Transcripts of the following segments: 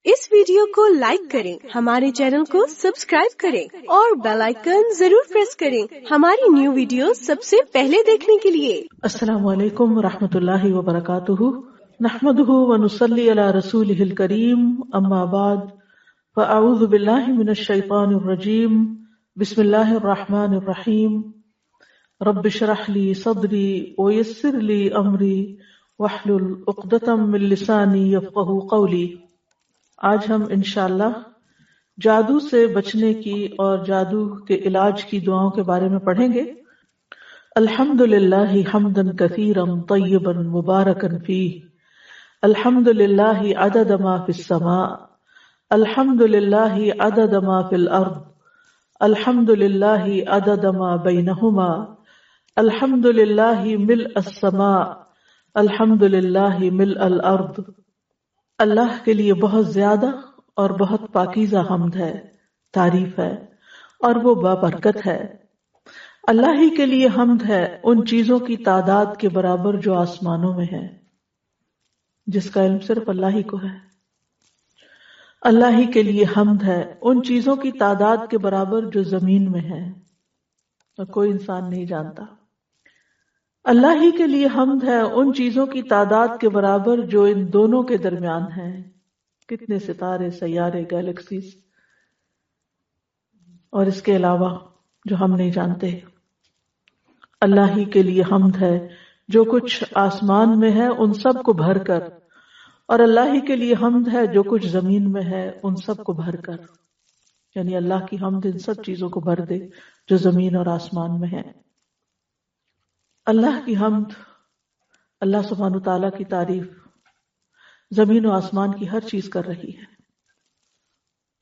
اس video کو like کریں، ہمارے چینل کو سبسکرائب کریں اور بیل آئیکن ضرور پریس کریں ہماری نیو ویڈیو سب سے پہلے دیکھنے کے لیے۔ السلام علیکم ورحمۃ اللہ وبرکاتہ، نحمده ونصلی علی رسولہ الکریم، اما بعد فاعوذ باللہ من الشیطان الرجیم، بسم اللہ الرحمن الرحیم، رب اشرح لی صدری ویسر لی امری واحلل عقدۃ من لسانی یفقہوا قولی۔ آج ہم انشاءاللہ جادو سے بچنے کی اور جادو کے علاج کی دعاؤں کے بارے میں پڑھیں گے۔ الحمدللہ حمدا کثیرا طیبا مبارکا فیہ، الحمدللہ عدد ما فی السماء، الحمدللہ عدد ما فی الارض، الحمدللہ عدد ما بینہما، الحمدللہ ملء السماء، الحمدللہ ملء الارض۔ اللہ کے لیے بہت زیادہ اور بہت پاکیزہ حمد ہے، تعریف ہے، اور وہ بابرکت ہے۔ اللہ ہی کے لیے حمد ہے ان چیزوں کی تعداد کے برابر جو آسمانوں میں ہے، جس کا علم صرف اللہ ہی کو ہے۔ اللہ ہی کے لیے حمد ہے ان چیزوں کی تعداد کے برابر جو زمین میں ہے اور کوئی انسان نہیں جانتا۔ اللہ ہی کے لیے حمد ہے ان چیزوں کی تعداد کے برابر جو ان دونوں کے درمیان ہیں، کتنے ستارے، سیارے، گیلیکسیز، اور اس کے علاوہ جو ہم نہیں جانتے۔ اللہ ہی کے لیے حمد ہے جو کچھ آسمان میں ہے ان سب کو بھر کر، اور اللہ ہی کے لیے حمد ہے جو کچھ زمین میں ہے ان سب کو بھر کر، یعنی اللہ کی حمد ان سب چیزوں کو بھر دے جو زمین اور آسمان میں ہے۔ اللہ کی حمد، اللہ سبحانہ تعالیٰ کی تعریف زمین و آسمان کی ہر چیز کر رہی ہے،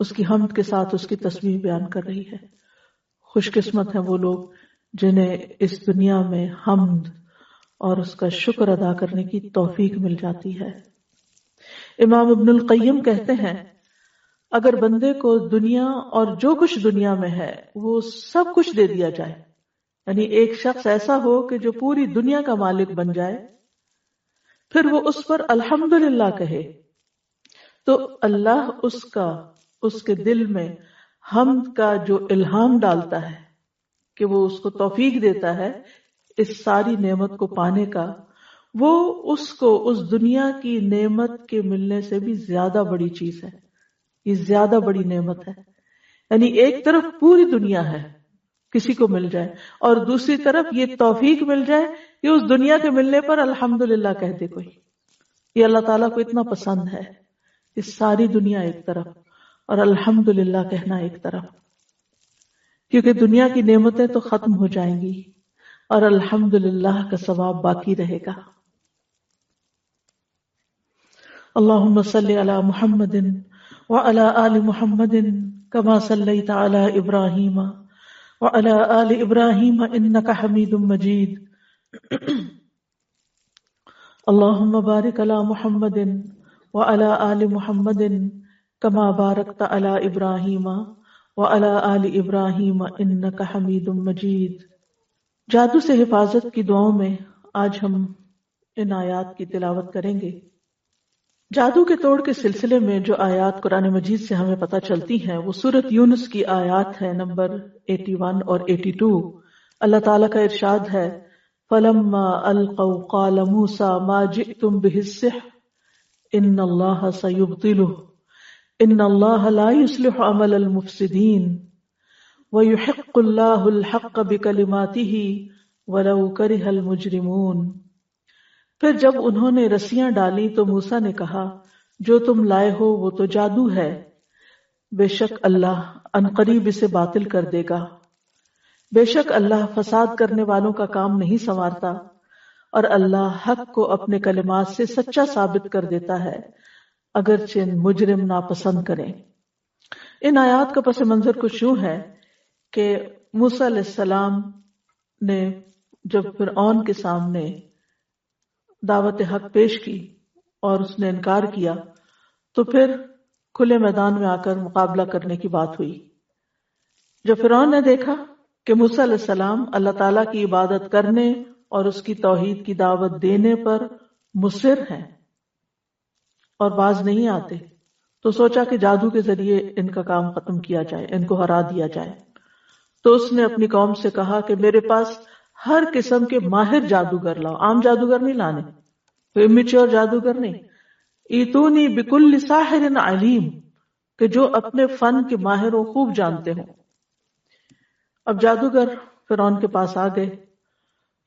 اس کی حمد کے ساتھ اس کی تسبیح بیان کر رہی ہے۔ خوش قسمت ہیں وہ لوگ جنہیں اس دنیا میں حمد اور اس کا شکر ادا کرنے کی توفیق مل جاتی ہے۔ امام ابن القیم کہتے ہیں اگر بندے کو دنیا اور جو کچھ دنیا میں ہے وہ سب کچھ دے دیا جائے، یعنی ایک شخص ایسا ہو کہ جو پوری دنیا کا مالک بن جائے، پھر وہ اس پر الحمدللہ کہے، تو اللہ اس کے دل میں حمد کا جو الہام ڈالتا ہے کہ وہ اس کو توفیق دیتا ہے اس ساری نعمت کو پانے کا، وہ اس کو اس دنیا کی نعمت کے ملنے سے بھی زیادہ بڑی چیز ہے، یہ زیادہ بڑی نعمت ہے۔ یعنی ایک طرف پوری دنیا ہے کسی کو مل جائے، اور دوسری طرف یہ توفیق مل جائے کہ اس دنیا کے ملنے پر الحمدللہ کہہ دے کوئی۔ یہ اللہ تعالیٰ کو اتنا پسند ہے کہ ساری دنیا ایک طرف اور الحمدللہ کہنا ایک طرف، کیونکہ دنیا کی نعمتیں تو ختم ہو جائیں گی اور الحمدللہ کا ثواب باقی رہے گا۔ اللہم صلی علی محمد وعلی آل محمد کما صلیت علی ابراہیم وعلى آل ابراہیم انک حمید مجید۔ اللہم بارک علی محمد وعلى آل محمد کما بارکت علی ابراہیم وعلى آل ابراہیم انک حمید مجید۔ جادو سے حفاظت کی دعاؤں میں آج ہم ان آیات کی تلاوت کریں گے۔ جادو کے توڑ کے سلسلے میں جو آیات قرآن مجید سے ہمیں پتہ چلتی ہیں وہ سورۃ یونس کی آیات ہے نمبر 81 اور 82۔ اللہ تعالیٰ کا ارشاد ہے فَلَمَّا أَلْقَوْا قَالَ مُوسَىٰ مَا جِئْتُمْ بِهِ السِّحْرُ إِنَّ اللَّهَ سَيُبْطِلُهُ إِنَّ اللَّهَ لَا يُصْلِحُ عَمَلَ الْمُفْسِدِينَ وَيُحِقُّ اللَّهُ الْحَقَّ بِكَلِمَاتِهِ وَلَوْ كَرِهَ الْمُجْرِمُونَ۔ پھر جب انہوں نے رسیاں ڈالی تو موسیٰ نے کہا جو تم لائے ہو وہ تو جادو ہے، بے شک اللہ عنقریب اسے باطل کر دے گا۔ بے شک اللہ فساد کرنے والوں کا کام نہیں سنوارتا، اور اللہ حق کو اپنے کلمات سے سچا ثابت کر دیتا ہے اگرچہ مجرم ناپسند کریں۔ ان آیات کا پس منظر کچھ یوں ہے کہ موسیٰ علیہ السلام نے جب فرعون کے سامنے دعوت حق پیش کی اور اس نے انکار کیا تو پھر کھلے میدان میں آ کر مقابلہ کرنے کی بات ہوئی۔ جب فرعون نے دیکھا کہ موسیٰ علیہ السلام اللہ تعالیٰ کی عبادت کرنے اور اس کی توحید کی دعوت دینے پر مصر ہیں اور باز نہیں آتے، تو سوچا کہ جادو کے ذریعے ان کا کام ختم کیا جائے، ان کو ہرا دیا جائے۔ تو اس نے اپنی قوم سے کہا کہ میرے پاس ہر قسم کے ماہر جادوگر لاؤ، عام جادوگر نہیں لانے، کوئی امیچور جادوگر نہیں، ایتونی بکل ساحر علیم، کہ جو اپنے فن کے ماہر ہوں، خوب جانتے ہوں۔ اب جادوگر فرعون کے پاس آ گئے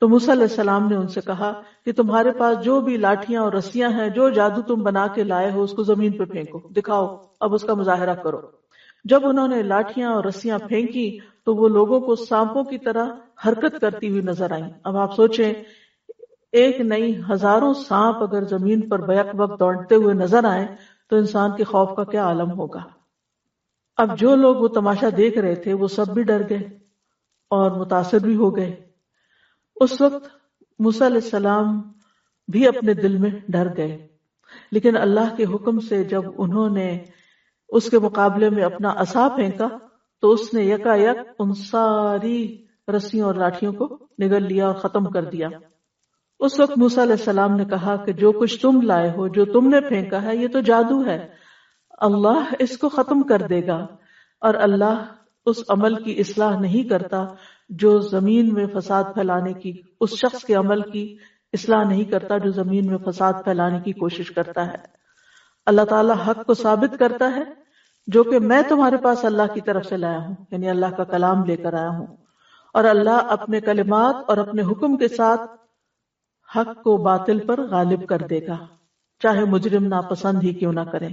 تو موسیٰ علیہ السلام نے ان سے کہا کہ تمہارے پاس جو بھی لاٹھیاں اور رسیاں ہیں، جو جادو تم بنا کے لائے ہو، اس کو زمین پہ پھینکو، دکھاؤ، اب اس کا مظاہرہ کرو۔ جب انہوں نے لاٹھیاں اور رسیاں پھینکی تو وہ لوگوں کو سانپوں کی طرح حرکت کرتی ہوئی نظر آئیں۔ اب آپ سوچیں، ایک نہیں ہزاروں سانپ اگر زمین پر بیک وقت دوڑتے ہوئے نظر آئیں تو انسان کے خوف کا کیا عالم ہوگا۔ اب جو لوگ وہ تماشا دیکھ رہے تھے وہ سب بھی ڈر گئے اور متاثر بھی ہو گئے۔ اس وقت موسیٰ علیہ السلام بھی اپنے دل میں ڈر گئے، لیکن اللہ کے حکم سے جب انہوں نے اس کے مقابلے میں اپنا عصا پھینکا تو اس نے یکا یک ان ساری رسیوں اور لاٹھیوں کو نگل لیا اور ختم کر دیا۔ اس وقت موسیٰ علیہ السلام نے کہا کہ جو کچھ تم لائے ہو، جو تم نے پھینکا ہے، یہ تو جادو ہے، اللہ اس کو ختم کر دے گا، اور اللہ اس عمل کی اصلاح نہیں کرتا جو زمین میں فساد پھیلانے کی، اس شخص کے عمل کی اصلاح نہیں کرتا جو زمین میں فساد پھیلانے کی کوشش کرتا ہے۔ اللہ تعالیٰ حق کو ثابت کرتا ہے، جو کہ میں تمہارے پاس اللہ کی طرف سے لایا ہوں، یعنی اللہ کا کلام لے کر آیا ہوں، اور اللہ اپنے کلمات اور اپنے حکم کے ساتھ حق کو باطل پر غالب کر دے گا، چاہے مجرم ناپسند ہی کیوں نہ کرے،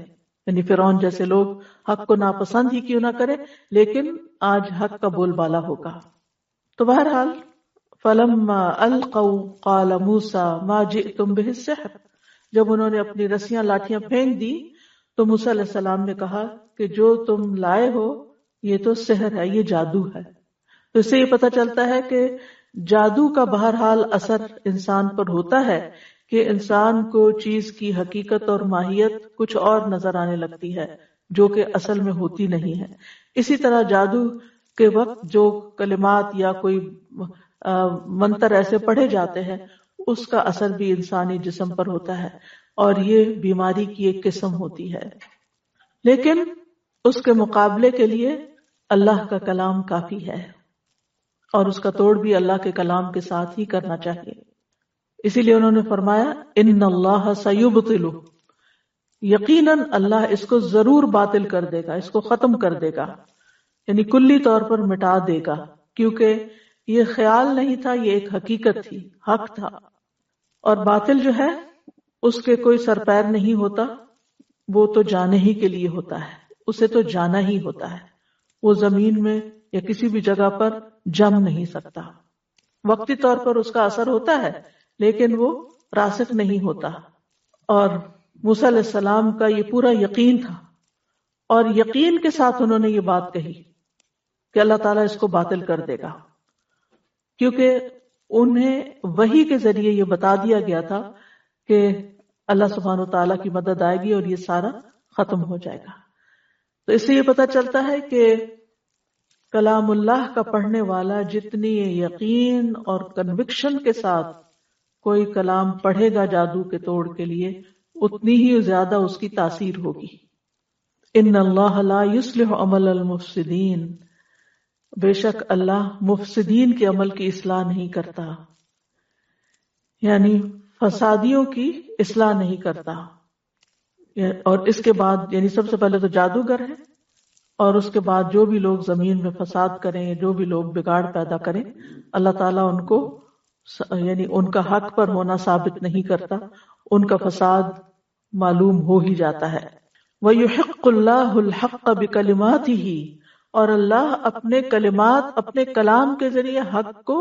یعنی فرعون جیسے لوگ حق کو ناپسند ہی کیوں نہ کرے، لیکن آج حق کا بول بالا ہوگا۔ تو بہرحال فلما القوا قال موسیٰ ما جئتم به السحر، جب انہوں نے اپنی رسیاں لاٹھیاں پھینک دی تو موسیٰ علیہ السلام نے کہا کہ جو تم لائے ہو یہ تو سحر ہے، یہ جادو ہے۔ تو اس سے یہ پتہ چلتا ہے کہ جادو کا بہرحال اثر انسان پر ہوتا ہے کہ انسان کو چیز کی حقیقت اور ماہیت کچھ اور نظر آنے لگتی ہے جو کہ اصل میں ہوتی نہیں ہے۔ اسی طرح جادو کے وقت جو کلمات یا کوئی منتر ایسے پڑھے جاتے ہیں، اس کا اثر بھی انسانی جسم پر ہوتا ہے، اور یہ بیماری کی ایک قسم ہوتی ہے۔ لیکن اس کے مقابلے کے لیے اللہ کا کلام کافی ہے، اور اس کا توڑ بھی اللہ کے کلام کے ساتھ ہی کرنا چاہیے۔ اسی لیے انہوں نے فرمایا ان اللہ سیبطل، یقیناً اللہ اس کو ضرور باطل کر دے گا، اس کو ختم کر دے گا، یعنی کلی طور پر مٹا دے گا، کیونکہ یہ خیال نہیں تھا، یہ ایک حقیقت تھی، حق تھا۔ اور باطل جو ہے اس کے کوئی سر پیر نہیں ہوتا، وہ تو جانے ہی کے لیے ہوتا ہے، اسے تو جانا ہی ہوتا ہے، وہ زمین میں یا کسی بھی جگہ پر جم نہیں سکتا۔ وقتی طور پر اس کا اثر ہوتا ہے لیکن وہ راسخ نہیں ہوتا۔ اور موسیٰ علیہ السلام کا یہ پورا یقین تھا، اور یقین کے ساتھ انہوں نے یہ بات کہی کہ اللہ تعالیٰ اس کو باطل کر دے گا، کیونکہ انہیں وحی کے ذریعے یہ بتا دیا گیا تھا کہ اللہ سبحانہ و تعالیٰ کی مدد آئے گی اور یہ سارا ختم ہو جائے گا۔ تو اس سے یہ پتہ چلتا ہے کہ کلام اللہ کا پڑھنے والا جتنی یقین اور کنوکشن کے ساتھ کوئی کلام پڑھے گا جادو کے توڑ کے لیے، اتنی ہی زیادہ اس کی تاثیر ہوگی۔ ان اللہ لا یصلح عمل المفسدین، بے شک اللہ مفسدین کے عمل کی اصلاح نہیں کرتا، یعنی فسادیوں کی اصلاح نہیں کرتا۔ اور اس کے بعد یعنی سب سے پہلے تو جادوگر ہے، اور اس کے بعد جو بھی لوگ زمین میں فساد کریں، جو بھی لوگ بگاڑ پیدا کریں، اللہ تعالیٰ ان کو یعنی ان کا حق پر ہونا ثابت نہیں کرتا، ان کا فساد معلوم ہو ہی جاتا ہے۔ وَيُحِقُّ اللَّهُ الْحَقَّ بِكَلِمَاتِهِ، اور اللہ اپنے کلمات، اپنے کلام کے ذریعے حق کو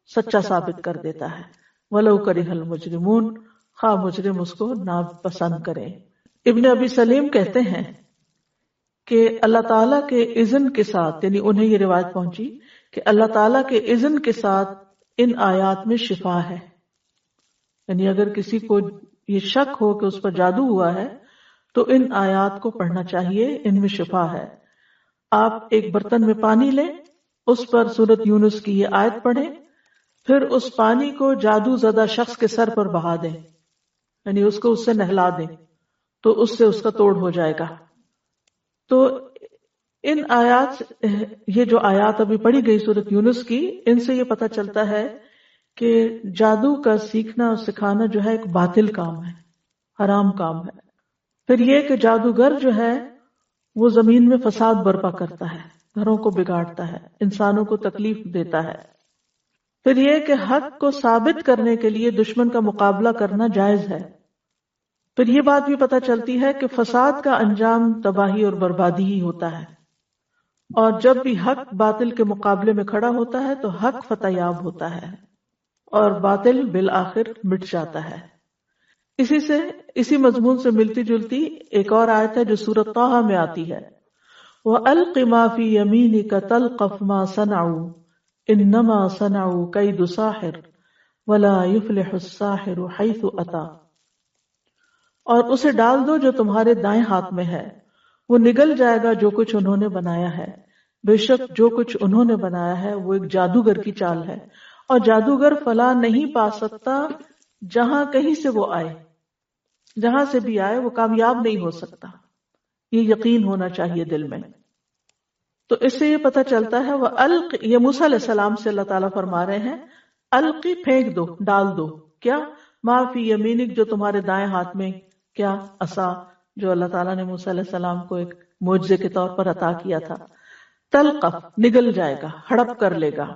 سچا ثابت کر دیتا ہے۔ وَلَوْ كَرِهَ الْمُجْرِمُونَ، خواہ مجرم اس کو ناپسند کریں۔ ابن ابی سلیم کہتے ہیں کہ اللہ تعالیٰ کے اذن کے ساتھ، یعنی انہیں یہ روایت پہنچی کہ اللہ تعالیٰ کے اذن کے ساتھ ان آیات میں شفا ہے، یعنی اگر کسی کو یہ شک ہو کہ اس پر جادو ہوا ہے تو ان آیات کو پڑھنا چاہیے، ان میں شفا ہے۔ آپ ایک برتن میں پانی لیں، اس پر سورۃ یونس کی یہ آیت پڑھیں، پھر اس پانی کو جادو زدہ شخص کے سر پر بہا دیں، یعنی اس کو اس سے نہلا دیں، تو اس سے اس کا توڑ ہو جائے گا۔ تو ان آیات، یہ جو آیات ابھی پڑھی گئی سورۃ یونس کی، ان سے یہ پتہ چلتا ہے کہ جادو کا سیکھنا اور سکھانا جو ہے ایک باطل کام ہے، حرام کام ہے۔ پھر یہ کہ جادوگر جو ہے وہ زمین میں فساد برپا کرتا ہے، گھروں کو بگاڑتا ہے، انسانوں کو تکلیف دیتا ہے۔ پھر یہ کہ حق کو ثابت کرنے کے لیے دشمن کا مقابلہ کرنا جائز ہے۔ پھر یہ بات بھی پتہ چلتی ہے کہ فساد کا انجام تباہی اور بربادی ہی ہوتا ہے، اور جب بھی حق باطل کے مقابلے میں کھڑا ہوتا ہے تو حق فتح یاب ہوتا ہے اور باطل بالآخر مٹ جاتا ہے۔ اسی مضمون سے ملتی جلتی ایک اور آیت ہے جو سورۃ طٰہٰ میں آتی ہے، وَأَلْقِ مَا فِي يَمِينِكَ تَلْقَفْ مَا صَنَعُوا إِنَّمَا صَنَعُوا كَيْدُ سَاحِرٍ وَلَا يُفْلِحُ السَّاحِرُ حَيْثُ أَتَىٰ، اور اسے ڈال دو جو تمہارے دائیں ہاتھ میں ہے، وہ نگل جائے گا جو کچھ انہوں نے بنایا ہے، بے شک جو کچھ انہوں نے بنایا ہے وہ ایک جادوگر کی چال ہے، اور جادوگر فلاح نہیں پا سکتا جہاں کہیں سے وہ آئے، جہاں سے بھی آئے وہ کامیاب نہیں ہو سکتا۔ یہ یقین ہونا چاہیے دل میں۔ تو اس سے یہ پتہ چلتا ہے وہ الق، یہ موسیٰ علیہ السلام سے اللہ تعالیٰ فرما رہے ہیں القی، پھینک دو، ڈال دو، کیا؟ ما فی یمینک، جو تمہارے دائیں ہاتھ میں، کیا؟ عصا، جو اللہ تعالیٰ نے موسیٰ علیہ السلام کو ایک معجزے کے طور پر عطا کیا تھا۔ تلقف، نگل جائے گا، ہڑپ کر لے گا،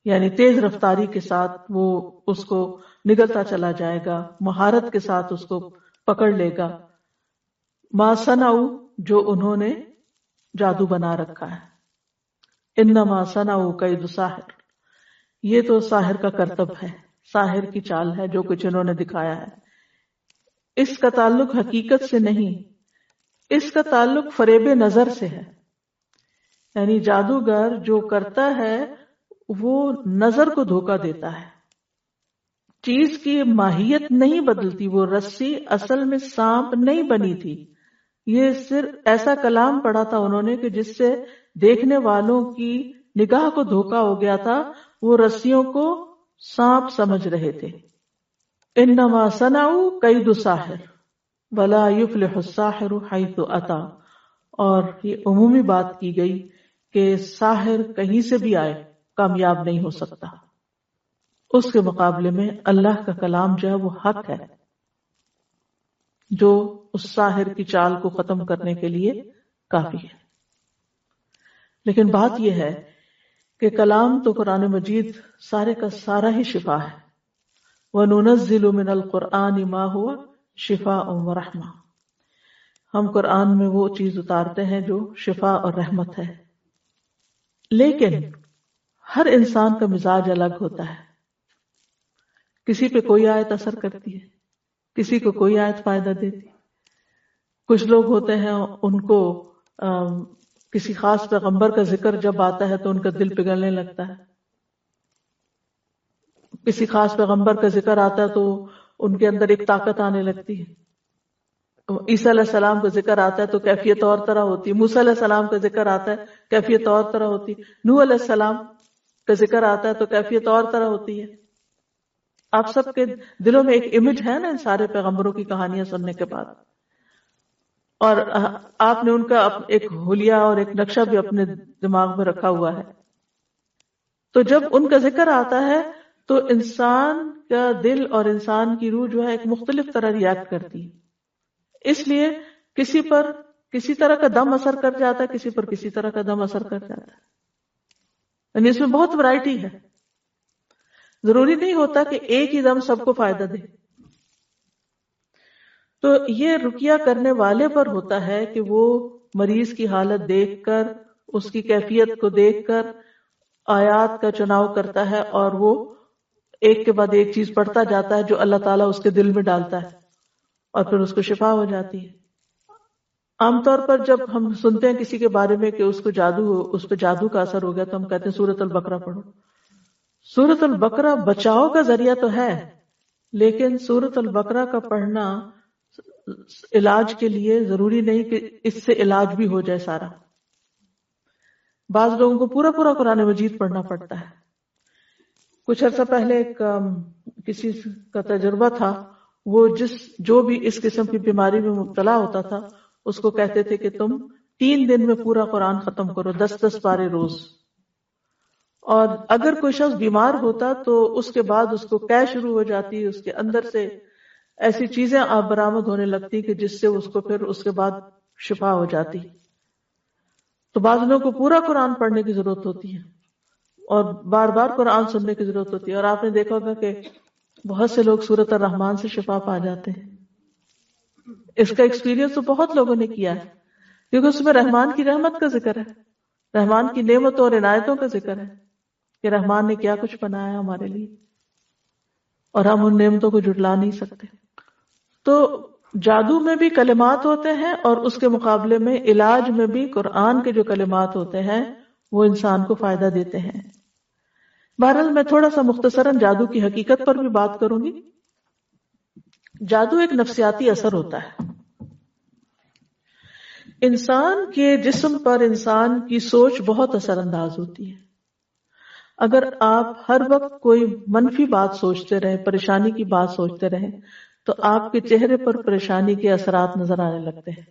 یعنی تیز رفتاری کے ساتھ وہ اس کو نگلتا چلا جائے گا، مہارت کے ساتھ اس کو پکڑ لے گا۔ ما صنعوا، جو انہوں نے جادو بنا رکھا ہے۔ انما صنعوا کید ساحر، یہ تو ساحر کا کرتب ہے، ساحر کی چال ہے جو کچھ انہوں نے دکھایا ہے۔ اس کا تعلق حقیقت سے نہیں، اس کا تعلق فریب نظر سے ہے، یعنی جادوگر جو کرتا ہے وہ نظر کو دھوکہ دیتا ہے، چیز کی ماہیت نہیں بدلتی، وہ رسی اصل میں سانپ نہیں بنی تھی، یہ صرف ایسا کلام پڑھا تھا انہوں نے کہ جس سے دیکھنے والوں کی نگاہ کو دھوکہ ہو گیا تھا، وہ رسیوں کو سانپ سمجھ رہے تھے۔ انما صنعوا کید ساحر ولا یفلح الساحر حیث اتی، اور یہ عمومی بات کی گئی کہ ساحر کہیں سے بھی آئے کامیاب نہیں ہو سکتا، اس کے مقابلے میں اللہ کا کلام جو ہے وہ حق ہے، جو اس ساحر کی چال کو ختم کرنے کے لیے کافی ہے۔ لیکن بات یہ ہے کہ کلام تو قرآن مجید سارے کا سارا ہی شفا ہے۔ وَنُنَزِّلُ مِنَ الْقُرْآنِ مَا هُوَ شِفَاءٌ وَرَحْمَةٌ، ہم قرآن میں وہ چیز اتارتے ہیں جو شفا اور رحمت ہے۔ لیکن ہر انسان کا مزاج الگ ہوتا ہے، کسی پہ کوئی آیت اثر کرتی ہے، کسی کو کوئی آیت فائدہ دیتی۔ کچھ لوگ ہوتے ہیں ان کو کسی خاص پیغمبر کا ذکر جب آتا ہے تو ان کا دل پگھلنے لگتا ہے، کسی خاص پیغمبر کا ذکر آتا ہے تو ان کے اندر ایک طاقت آنے لگتی ہے۔ عیسیٰ علیہ السلام کا ذکر آتا ہے تو کیفیت اور طرح ہوتی ہے، موسیٰ علیہ السلام کا ذکر آتا ہے کیفیت اور طرح ہوتی ہے، نوح علیہ السلام کا ذکر آتا ہے تو کیفیت اور طرح ہوتی ہے۔ آپ سب کے دلوں میں ایک امیج ہے نا ان سارے پیغمبروں کی کہانیاں سننے کے بعد، اور آپ نے ان کا ایک حلیہ اور ایک نقشہ بھی اپنے دماغ میں رکھا ہوا ہے۔ تو جب ان کا ذکر آتا ہے تو انسان کا دل اور انسان کی روح جو ہے ایک مختلف طرح ریاکٹ کرتی ہے، اس لیے کسی پر کسی طرح کا دم اثر کر جاتا ہے، کسی پر کسی طرح کا دم اثر کر جاتا ہے، یعنی اس میں بہت ورائٹی ہے، ضروری نہیں ہوتا کہ ایک ہی دم سب کو فائدہ دے۔ تو یہ رقیہ کرنے والے پر ہوتا ہے کہ وہ مریض کی حالت دیکھ کر، اس کی کیفیت کو دیکھ کر آیات کا چناؤ کرتا ہے، اور وہ ایک کے بعد ایک چیز پڑھتا جاتا ہے جو اللہ تعالیٰ اس کے دل میں ڈالتا ہے، اور پھر اس کو شفا ہو جاتی ہے۔ عام طور پر جب ہم سنتے ہیں کسی کے بارے میں کہ اس پہ جادو کا اثر ہو گیا تو ہم کہتے ہیں سورۃ البقرہ پڑھو۔ سورۃ البقرہ بچاؤ کا ذریعہ تو ہے، لیکن سورۃ البقرہ کا پڑھنا علاج کے لیے ضروری نہیں کہ اس سے علاج بھی ہو جائے سارا۔ بعض لوگوں کو پورا پورا قرآن مجید پڑھنا پڑتا ہے۔ کچھ عرصہ پہلے کسی کا تجربہ تھا، وہ جو بھی اس قسم کی بیماری میں مبتلا ہوتا تھا اس کو کہتے تھے کہ تم 3 دن میں پورا قرآن ختم کرو، 10 پارے روز. اور اگر کوئی شخص بیمار ہوتا تو اس کے بعد اس کو قے شروع ہو جاتی، اس کے اندر سے ایسی چیزیں آپ برآمد ہونے لگتی کہ جس سے اس کو پھر اس کے بعد شفا ہو جاتی. تو بعض لوگوں کو پورا قرآن پڑھنے کی ضرورت ہوتی ہے اور بار بار قرآن سننے کی ضرورت ہوتی ہے. اور آپ نے دیکھا ہوگا کہ بہت سے لوگ سورۃ الرحمن سے شفا پا جاتے ہیں. اس کا ایکسپیرینس تو بہت لوگوں نے کیا ہے، کیونکہ اس میں رحمان کی رحمت کا ذکر ہے، رحمان کی نعمتوں اور عنایتوں کا ذکر ہے کہ رحمان نے کیا کچھ بنایا ہمارے لیے، اور ہم ان نعمتوں کو جھٹلا نہیں سکتے. تو جادو میں بھی کلمات ہوتے ہیں، اور اس کے مقابلے میں علاج میں بھی قرآن کے جو کلمات ہوتے ہیں وہ انسان کو فائدہ دیتے ہیں. بہرحال میں تھوڑا سا مختصراً جادو کی حقیقت پر بھی بات کروں گی. جادو ایک نفسیاتی اثر ہوتا ہے. انسان کے جسم پر انسان کی سوچ بہت اثر انداز ہوتی ہے. اگر آپ ہر وقت کوئی منفی بات سوچتے رہے، پریشانی کی بات سوچتے رہے، تو آپ کے چہرے پر پریشانی کے اثرات نظر آنے لگتے ہیں.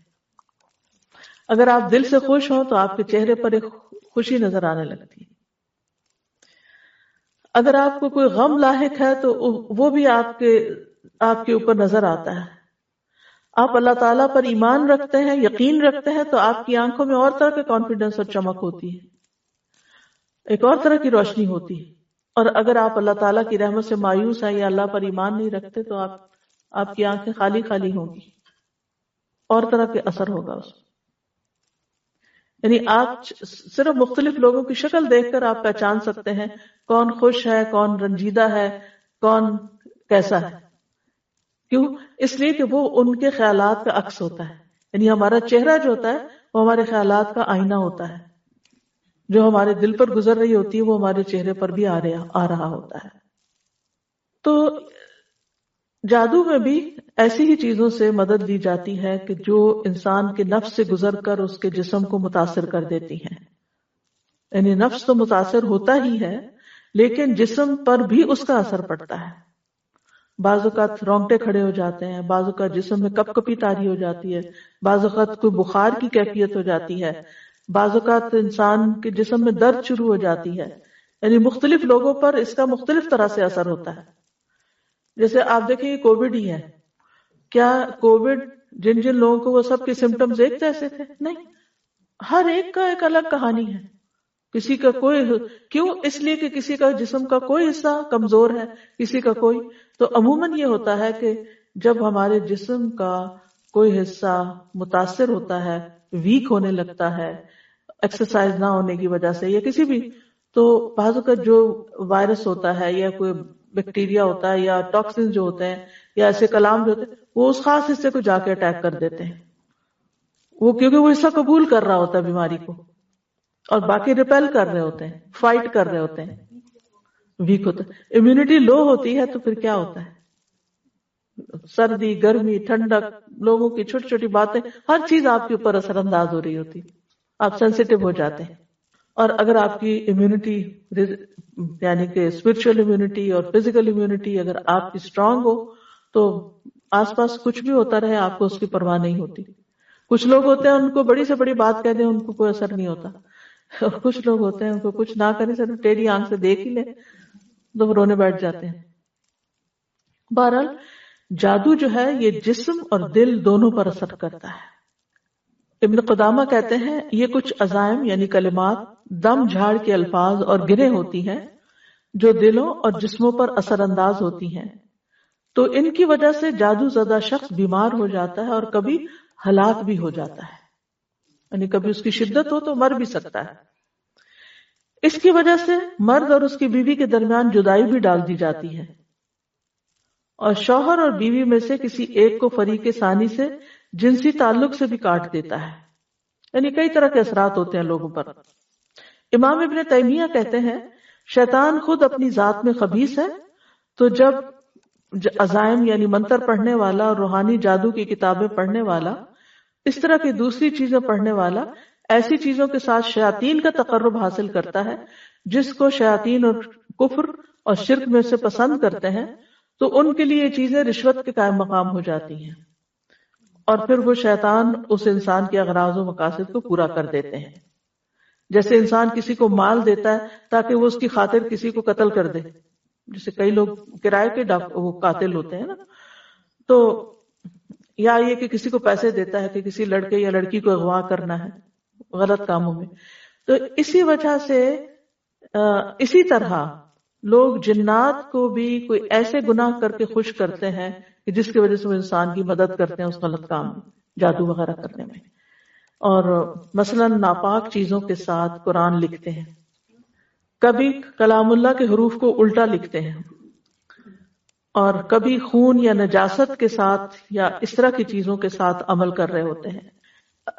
اگر آپ دل سے خوش ہوں تو آپ کے چہرے پر ایک خوشی نظر آنے لگتی ہے. اگر آپ کو کوئی غم لاحق ہے تو وہ بھی آپ کے اوپر نظر آتا ہے. آپ اللہ تعالیٰ پر ایمان رکھتے ہیں، یقین رکھتے ہیں، تو آپ کی آنکھوں میں اور طرح کا کانفیڈنس اور چمک ہوتی ہے، ایک اور طرح کی روشنی ہوتی ہے. اور اگر آپ اللہ تعالیٰ کی رحمت سے مایوس ہیں یا اللہ پر ایمان نہیں رکھتے تو آپ کی آنکھیں خالی خالی ہوں گی، اور طرح کے اثر ہوگا اس میں. یعنی آپ صرف مختلف لوگوں کی شکل دیکھ کر آپ پہچان سکتے ہیں کون خوش ہے، کون رنجیدہ ہے، کون کیسا ہے. کیوں؟ اس لیے کہ وہ ان کے خیالات کا عکس ہوتا ہے. یعنی ہمارا چہرہ جو ہوتا ہے وہ ہمارے خیالات کا آئینہ ہوتا ہے. جو ہمارے دل پر گزر رہی ہوتی ہے وہ ہمارے چہرے پر بھی آ رہا ہوتا ہے. تو جادو میں بھی ایسی ہی چیزوں سے مدد لی جاتی ہے کہ جو انسان کے نفس سے گزر کر اس کے جسم کو متاثر کر دیتی ہیں. یعنی نفس تو متاثر ہوتا ہی ہے لیکن جسم پر بھی اس کا اثر پڑتا ہے. بعض اوقات رونگٹے کھڑے ہو جاتے ہیں، بعض اوقات جسم میں کپ کپی طاری ہو جاتی ہے، بعض اوقات کوئی بخار کی کیفیت ہو جاتی ہے، بعض اوقات انسان کے جسم میں درد شروع ہو جاتی ہے. یعنی مختلف لوگوں پر اس کا مختلف طرح سے اثر ہوتا ہے. جیسے آپ دیکھیں کووڈ ہی ہے، کیا کووڈ جن لوگوں کو وہ سب کے سمٹمز ایک جیسے تھے؟ نہیں، ہر ایک کا ایک الگ کہانی ہے. کسی کا کوئی، کیوں؟ اس لیے کہ کسی کا جسم کا کوئی حصہ کمزور ہے، کسی کا کوئی. تو عموماً یہ ہوتا ہے کہ جب ہمارے جسم کا کوئی حصہ متاثر ہوتا ہے، ویک ہونے لگتا ہے ایکسرسائز نہ ہونے کی وجہ سے یا کسی بھی، تو بعض اوقات جو وائرس ہوتا ہے یا کوئی بیکٹیریا ہوتا ہے یا ٹاکسن جو ہوتے ہیں یا ایسے کلام جو ہوتے ہیں وہ اس خاص حصے کو جا کے اٹیک کر دیتے ہیں. وہ کیونکہ وہ حصہ قبول کر رہا ہوتا ہے بیماری کو، اور باقی ریپیل کر رہے ہوتے ہیں، فائٹ کر رہے ہوتے ہیں، ویک ہوتا ہے. امیونٹی لو ہوتی ہے تو پھر کیا ہوتا ہے؟ سردی، گرمی، ٹھنڈک، لوگوں کی چھوٹی چھوٹی باتیں، ہر چیز آپ کے اوپر اثر انداز ہو رہی ہوتی، آپ سینسیٹیو ہو جاتے ہیں. اور اگر آپ کی امیونٹی یعنی کہ اسپرچل امیونٹی اور فزیکل امیونٹی اگر آپ کی اسٹرانگ ہو تو آس پاس کچھ بھی ہوتا رہے آپ کو اس کی پرواہ نہیں ہوتی. کچھ لوگ ہوتے ہیں ان کو بڑی سے بڑی بات کہہ دیں ان کو کوئی اثر نہیں ہوتا، اور کچھ لوگ ہوتے ہیں ان کو کچھ نہ کریں، صرف ٹیڑھی آنکھ سے دیکھ ہی لیں تو وہ رونے بیٹھ جاتے ہیں. بہرحال جادو جو ہے یہ جسم اور دل دونوں پر اثر کرتا ہے. ابن قدامہ کہتے ہیں یہ کچھ عزائم یعنی کلمات دم جھاڑ کے الفاظ اور گرہیں ہوتی ہیں جو دلوں اور جسموں پر اثر انداز ہوتی ہیں، تو ان کی وجہ سے جادو زدہ شخص بیمار ہو جاتا ہے اور کبھی ہلاک بھی ہو جاتا ہے. یعنی کبھی اس کی شدت ہو تو مر بھی سکتا ہے. اس کی وجہ سے مرد اور اس کی بیوی کے درمیان جدائی بھی ڈال دی جاتی ہے، اور شوہر اور بیوی میں سے کسی ایک کو فریق ثانی سے جنسی تعلق سے بھی کاٹ دیتا ہے. یعنی کئی طرح کے اثرات ہوتے ہیں لوگوں پر. امام ابن تیمیہ کہتے ہیں شیطان خود اپنی ذات میں خبیث ہے، تو جب عزائم یعنی منتر پڑھنے والا اور روحانی جادو کی کتابیں پڑھنے والا، اس طرح کی دوسری چیزیں پڑھنے والا ایسی چیزوں کے ساتھ شیاطین کا تقرب حاصل کرتا ہے جس کو شیاطین اور کفر اور شرک میں سے پسند کرتے ہیں، تو ان کے لیے یہ چیزیں رشوت کے قائم مقام ہو جاتی ہیں. اور پھر وہ شیطان اس انسان کے اغراض و مقاصد کو پورا کر دیتے ہیں. جیسے انسان کسی کو مال دیتا ہے تاکہ وہ اس کی خاطر کسی کو قتل کر دے، جیسے کئی لوگ کرائے کے وہ قاتل ہوتے ہیں نا، تو یا یہ کہ کسی کو پیسے دیتا ہے کہ کسی لڑکے یا لڑکی کو اغوا کرنا ہے غلط کاموں میں. تو اسی وجہ سے اسی طرح لوگ جنات کو بھی کوئی ایسے گناہ کر کے خوش کرتے ہیں کہ جس کی وجہ سے وہ انسان کی مدد کرتے ہیں اس غلط کام میں، جادو وغیرہ کرنے میں. اور مثلا ناپاک چیزوں کے ساتھ قرآن لکھتے ہیں، کبھی کلام اللہ کے حروف کو الٹا لکھتے ہیں، اور کبھی خون یا نجاست کے ساتھ یا اس طرح کی چیزوں کے ساتھ عمل کر رہے ہوتے ہیں.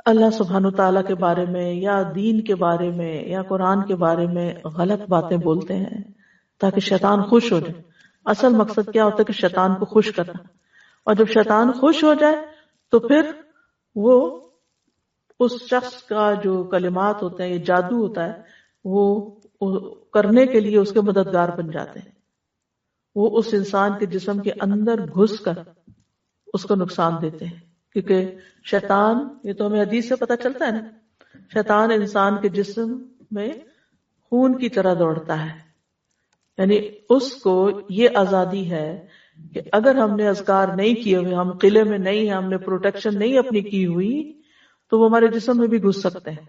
اللہ سبحانہ وتعالیٰ کے بارے میں یا دین کے بارے میں یا قرآن کے بارے میں غلط باتیں بولتے ہیں تاکہ شیطان خوش ہو جائے. اصل مقصد کیا ہوتا ہے کہ شیطان کو خوش کرنا، اور جب شیطان خوش ہو جائے تو پھر وہ اس شخص کا جو کلمات ہوتے ہیں، یہ جادو ہوتا ہے، وہ کرنے کے لیے اس کے مددگار بن جاتے ہیں. وہ اس انسان کے جسم کے اندر گھس کر اس کو نقصان دیتے ہیں، کیونکہ شیطان، یہ تو ہمیں حدیث سے پتہ چلتا ہے نا، شیطان انسان کے جسم میں خون کی طرح دوڑتا ہے. یعنی اس کو یہ آزادی ہے کہ اگر ہم نے اذکار نہیں کیے ہوئے، ہم قلعے میں نہیں ہیں، ہم نے پروٹیکشن نہیں اپنی کی ہوئی، تو وہ ہمارے جسم میں بھی گھس سکتے ہیں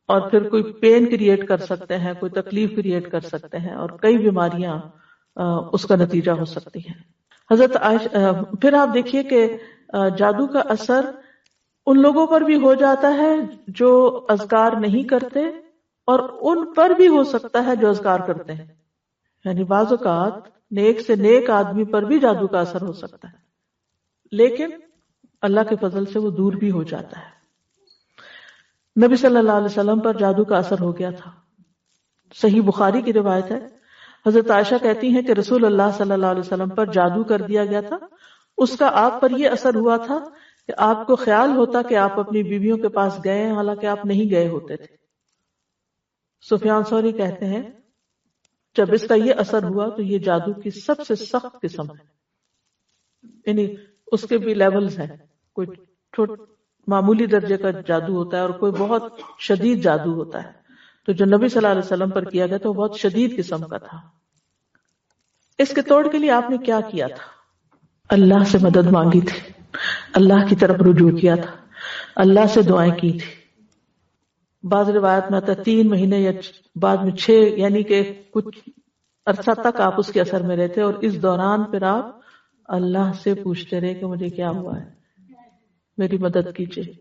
اور پھر کوئی پین کریٹ کر سکتے ہیں، کوئی تکلیف کریٹ کر سکتے ہیں، اور کئی بیماریاں اس کا نتیجہ ہو سکتی ہیں. حضرت عائشہ، پھر آپ دیکھیے کہ جادو کا اثر ان لوگوں پر بھی ہو جاتا ہے جو اذکار نہیں کرتے، اور ان پر بھی ہو سکتا ہے جو اذکار کرتے ہیں. یعنی بعض اوقات نیک سے نیک آدمی پر بھی جادو کا اثر ہو سکتا ہے، لیکن اللہ کے فضل سے وہ دور بھی ہو جاتا ہے. نبی صلی اللہ علیہ وسلم پر جادو کا اثر ہو گیا تھا. صحیح بخاری کی روایت ہے، حضرت عائشہ کہتی ہیں کہ رسول اللہ صلی اللہ علیہ وسلم پر جادو کر دیا گیا تھا. اس کا آپ پر یہ اثر ہوا تھا کہ آپ کو خیال ہوتا کہ آپ اپنی بیویوں کے پاس گئے ہیں، حالانکہ آپ نہیں گئے ہوتے تھے. سفیان ثوری کہتے ہیں جب اس کا یہ اثر ہوا تو یہ جادو کی سب سے سخت قسم ہے. یعنی اس کے بھی لیولز ہیں، کوئی معمولی درجے کا جادو ہوتا ہے اور کوئی بہت شدید جادو ہوتا ہے. تو جو نبی صلی اللہ علیہ وسلم پر کیا گیا تو وہ بہت شدید قسم کا تھا. اس کے توڑ کے لیے آپ نے کیا کیا تھا؟ اللہ سے مدد مانگی تھی، اللہ کی طرف رجوع کیا تھا، اللہ سے دعائیں کی تھی. بعض روایت میں آتا ہے 3 مہینے یا بعد میں 6، یعنی کہ کچھ عرصہ تک آپ اس کے اثر میں رہے تھے، اور اس دوران پھر آپ اللہ سے پوچھتے رہے کہ مجھے کیا ہوا ہے، میری مدد کیجیے.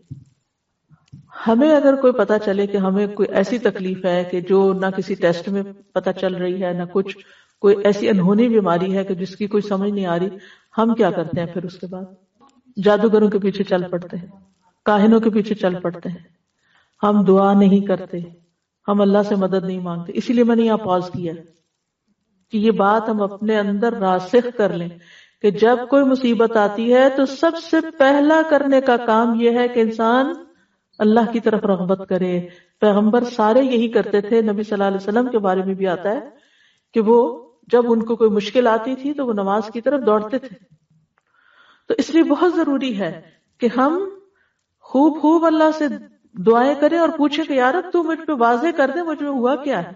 ہمیں اگر کوئی پتا چلے کہ ہمیں کوئی ایسی تکلیف ہے کہ جو نہ کسی ٹیسٹ میں پتا چل رہی ہے، نہ کچھ کوئی ایسی انہونی بیماری ہے کہ جس کی کوئی سمجھ نہیں آ رہی، ہم کیا کرتے ہیں؟ پھر اس کے بعد جادوگروں کے پیچھے چل پڑتے ہیں، کاہنوں کے پیچھے چل پڑتے ہیں. ہم دعا نہیں کرتے، ہم اللہ سے مدد نہیں مانگتے. اسی لیے میں نے یہاں پاز کیا کہ یہ بات ہم اپنے اندر راسخ کر لیں کہ جب کوئی مصیبت آتی ہے تو سب سے پہلا کرنے کا کام یہ ہے کہ انسان اللہ کی طرف رغبت کرے. پیغمبر سارے یہی کرتے تھے. نبی صلی اللہ علیہ وسلم کے بارے میں بھی آتا ہے کہ وہ جب ان کو کوئی مشکل آتی تھی تو وہ نماز کی طرف دوڑتے تھے. تو اس لیے بہت ضروری ہے کہ ہم خوب اللہ سے دعائیں کریں اور پوچھیں کہ یا رب تو مجھ پہ واضح کر دے مجھ میں ہوا کیا ہے.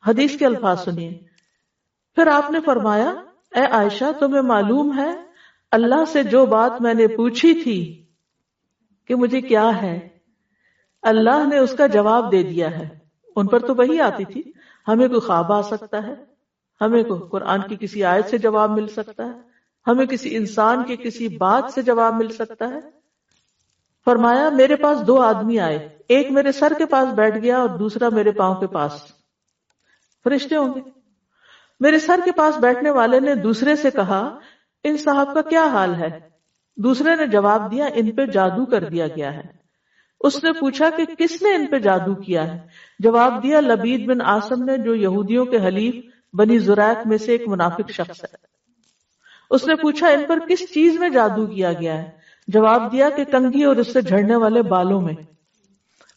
حدیث کے الفاظ سنیے. پھر آپ نے فرمایا اے عائشہ تمہیں معلوم ہے اللہ سے جو بات میں نے پوچھی تھی کہ مجھے کیا ہے، اللہ نے اس کا جواب دے دیا ہے. ان پر تو وہی آتی تھی، ہمیں کوئی خواب آ سکتا ہے، ہمیں کوئی قرآن کی کسی آیت سے جواب مل سکتا ہے، ہمیں کسی انسان کی کسی بات سے جواب مل سکتا ہے. فرمایا میرے پاس 2 آدمی آئے، ایک میرے سر کے پاس بیٹھ گیا اور دوسرا میرے پاؤں کے پاس. فرشتے ہوں گے. میرے سر کے پاس بیٹھنے والے نے دوسرے سے کہا ان صاحب کا کیا حال ہے؟ دوسرے نے جواب دیا ان پہ جادو کر دیا گیا ہے. اس نے پوچھا کہ کس نے ان پہ جادو کیا ہے؟ جواب دیا لبید بن عاصم نے، جو یہودیوں کے حلیف بنی زریق میں سے ایک منافق شخص ہے. اس نے پوچھا ان پر کس چیز میں جادو کیا گیا ہے؟ جواب دیا کہ کنگھی اور اس سے جھڑنے والے بالوں میں.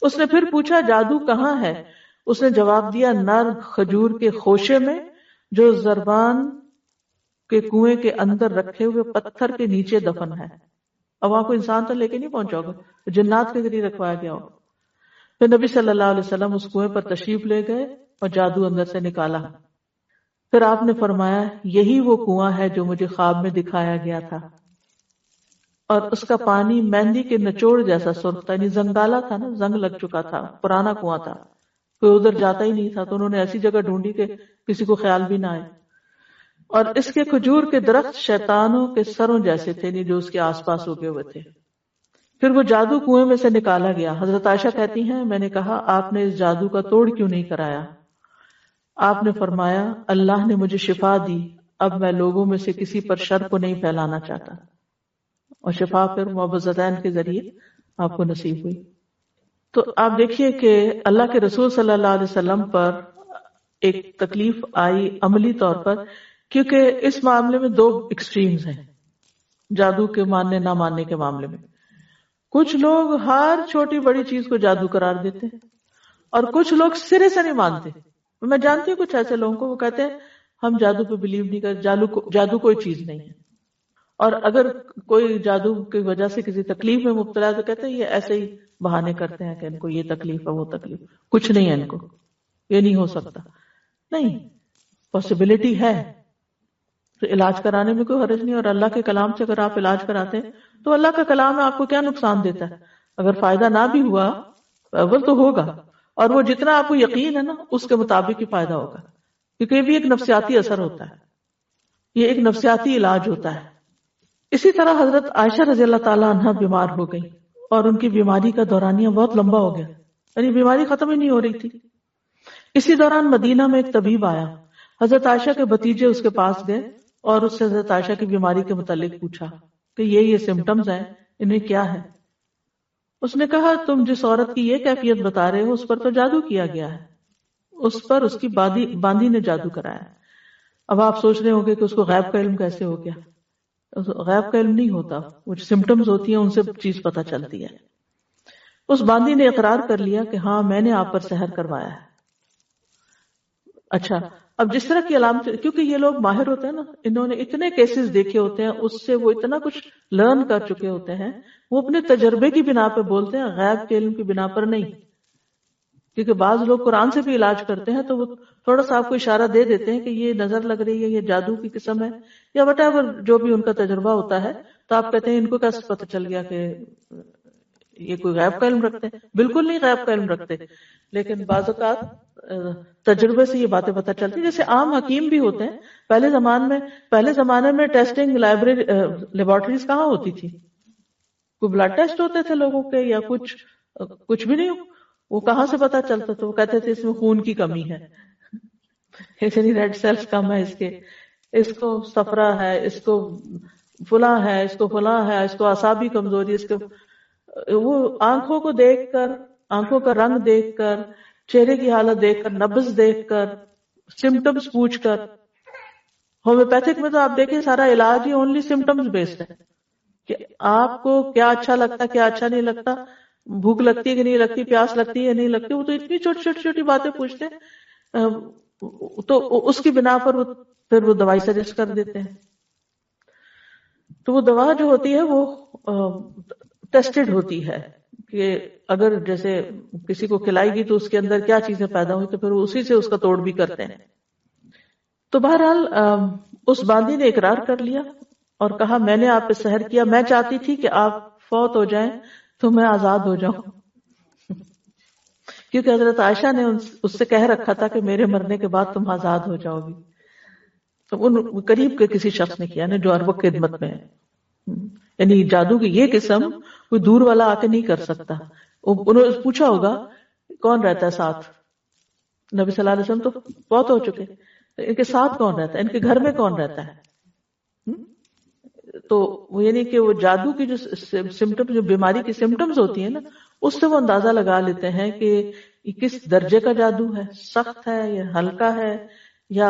اس نے پھر پوچھا جادو کہاں ہے؟ اس نے جواب دیا نر کھجور کے خوشے میں جو زربان کے کنویں کے اندر رکھے ہوئے پتھر کے نیچے دفن ہے. اب وہاں کوئی انسان تو لے کے نہیں پہنچا ہوگا، جنات کے ذریعے رکھوایا گیا ہوگا۔ پھر نبی صلی اللہ علیہ وسلم اس کنویں پر تشریف لے گئے اور جادو اندر سے نکالا۔ پھر آپ نے فرمایا یہی وہ کنواں ہے جو مجھے خواب میں دکھایا گیا تھا، اور اس کا پانی مہندی کے نچوڑ جیسا سرخ تھا، یعنی زنگالا تھا نا، زنگ لگ چکا تھا، پرانا کنواں تھا، کوئی ادھر جاتا ہی نہیں تھا، تو انہوں نے ایسی جگہ ڈھونڈی کہ کسی کو خیال بھی نہ آئے۔ اور اس کے کھجور کے درخت شیطانوں کے سروں جیسے تھے، جو اس کے آس پاس اگے ہوئے تھے۔ پھر وہ جادو کنویں میں سے نکالا گیا۔ حضرت عائشہ کہتی ہیں میں نے کہا آپ نے اس جادو کا توڑ کیوں نہیں کرایا؟ آپ نے فرمایا اللہ نے مجھے شفا دی، اب میں لوگوں میں سے کسی پر شر کو نہیں پھیلانا چاہتا، اور شفا پھر معوذتین کے ذریعے آپ کو نصیب ہوئی۔ تو آپ دیکھیے کہ اللہ کے رسول صلی اللہ علیہ وسلم پر ایک تکلیف آئی عملی طور پر، کیونکہ اس معاملے میں دو ایکسٹریمز ہیں جادو کے ماننے نہ ماننے کے معاملے میں۔ کچھ لوگ ہر چھوٹی بڑی چیز کو جادو قرار دیتے ہیں، اور کچھ لوگ سرے سے نہیں مانتے۔ میں جانتی ہوں کچھ ایسے لوگوں کو، وہ کہتے ہیں ہم جادو پہ بلیو نہیں کرتے، جادو کوئی چیز نہیں ہے، اور اگر کوئی جادو کی وجہ سے کسی تکلیف میں مبتلا ہے تو کہتے ہیں یہ ایسے ہی بہانے کرتے ہیں کہ ان کو یہ تکلیف ہے وہ تکلیف، کچھ نہیں ہے ان کو، یہ نہیں ہو سکتا۔ نہیں، پاسبلٹی ہے، تو علاج کرانے میں کوئی حرج نہیں، اور اللہ کے کلام سے اگر آپ علاج کراتے ہیں تو اللہ کا کلام آپ کو کیا نقصان دیتا ہے؟ اگر فائدہ نہ بھی ہوا اول تو ہوگا، اور وہ جتنا آپ کو یقین ہے نا اس کے مطابق ہی فائدہ ہوگا، کیونکہ یہ بھی ایک نفسیاتی اثر ہوتا ہے، یہ ایک نفسیاتی علاج ہوتا ہے۔ اسی طرح حضرت عائشہ رضی اللہ تعالیٰ عنہ بیمار ہو گئی، اور ان کی بیماری کا دورانیہ بہت لمبا ہو گیا، یعنی بیماری ختم ہی نہیں ہو رہی تھی۔ اسی دوران مدینہ میں ایک طبیب آیا، حضرت عائشہ کے بھتیجے اس کے پاس گئے اور اس سے حضرت عائشہ کی بیماری کے متعلق پوچھا کہ یہ سمٹمز ہیں، انہیں کیا ہے؟ اس نے کہا تم جس عورت کی یہ کیفیت بتا رہے ہو اس پر تو جادو کیا گیا ہے، اس پر اس کی باندھی نے جادو کرایا۔ اب آپ سوچ رہے ہوں گے کہ اس کو غیب کا علم کیسے ہو گیا؟ غیب کا علم نہیں ہوتا، وہ سمٹمز ہوتی ہیں ان سے چیز پتہ چلتی ہے۔ اس باندھی نے اقرار کر لیا کہ ہاں میں نے آپ پر سحر کروایا ہے۔ اچھا، اب جس طرح کی علامت، کیونکہ یہ لوگ ماہر ہوتے ہیں نا، انہوں نے اتنے کیسز دیکھے ہوتے ہیں، اس سے وہ اتنا کچھ لرن کر چکے ہوتے ہیں، وہ اپنے تجربے کی بنا پہ بولتے ہیں، غیب کے علم کی بنا پر نہیں۔ کیونکہ بعض لوگ قرآن سے بھی علاج کرتے ہیں تو وہ تھوڑا سا آپ کو اشارہ دے دیتے ہیں کہ یہ نظر لگ رہی ہے، یہ جادو کی قسم ہے، یا وٹ ایور جو بھی ان کا تجربہ ہوتا ہے، تو آپ کہتے ہیں ان کو کیسے پتہ چل گیا کہ یہ کوئی غیب کا علم رکھتے ہیں؟ بالکل نہیں غیب کا علم رکھتے، لیکن بعض اوقات تجربے سے یہ باتیں پتہ چلتی ہیں۔ جیسے عام حکیم بھی ہوتے ہیں، پہلے زمانے میں ٹیسٹنگ لیبارٹریز کہاں ہوتی تھی؟ کوئی بلڈ ٹیسٹ ہوتے تھے لوگوں کے یا کچھ بھی نہیں، وہ کہاں سے پتہ چلتا تھا؟ وہ کہتے تھے اس میں خون کی کمی ہے، اتنی ریڈ سیلز کم ہے، اس کو صفرا ہے، اس کو فلاں ہے، اس کو فلاں ہے، اس کو اعصابی کمزوری، اس کو وہ آنکھوں کو دیکھ کر، آنکھوں کا رنگ دیکھ کر، چہرے کی حالت دیکھ کر، نبض دیکھ کر، سمٹمز پوچھ کر۔ ہومیوپیتھک میں تو آپ دیکھیں سارا علاج ہی اونلی سمٹمز بیسڈ ہے، کہ آپ کو کیا اچھا لگتا کیا اچھا نہیں لگتا، بھوک لگتی ہے کہ نہیں لگتی، پیاس لگتی ہے یا نہیں لگتی، وہ تو اتنی چھوٹی چھوٹی باتیں پوچھتے ہیں، تو اس کی بنا پر پھر وہ دوائی سجیسٹ کر دیتے ہیں۔ تو وہ دوا جو ہوتی ہے وہ ٹیسٹڈ ہوتی ہے، کہ اگر جیسے کسی کو کھلائے گی تو اس کے اندر کیا چیزیں پیدا ہوئی، تو پھر وہ اسی سے اس کا توڑ بھی کرتے ہیں۔ تو بہرحال اس باندھی نے اقرار کر لیا اور کہا میں نے آپ پہ سحر کیا، میں چاہتی تھی کہ آپ فوت ہو جائیں تو میں آزاد ہو جاؤں، کیونکہ حضرت عائشہ نے اس سے کہہ رکھا تھا کہ میرے مرنے کے بعد تم آزاد ہو جاؤ گی۔ تو ان قریب کے کسی شخص نے کیا نا جو عرب خدمت میں ہے، یعنی جادو کی یہ قسم کوئی دور والا آ کے نہیں کر سکتا۔ انہوں نے پوچھا ہوگا کون رہتا ہے ساتھ، نبی صلی اللہ علیہ وسلم تو بہت ہو چکے، ان کے ساتھ کون رہتا ہے، ان کے گھر میں کون رہتا ہے؟ تو وہ یعنی کہ وہ جادو کی جو سمٹم، جو بیماری کی سمٹمز ہوتی ہیں نا، اس سے وہ اندازہ لگا لیتے ہیں کہ یہ کس درجے کا جادو ہے، سخت ہے یا ہلکا ہے، یا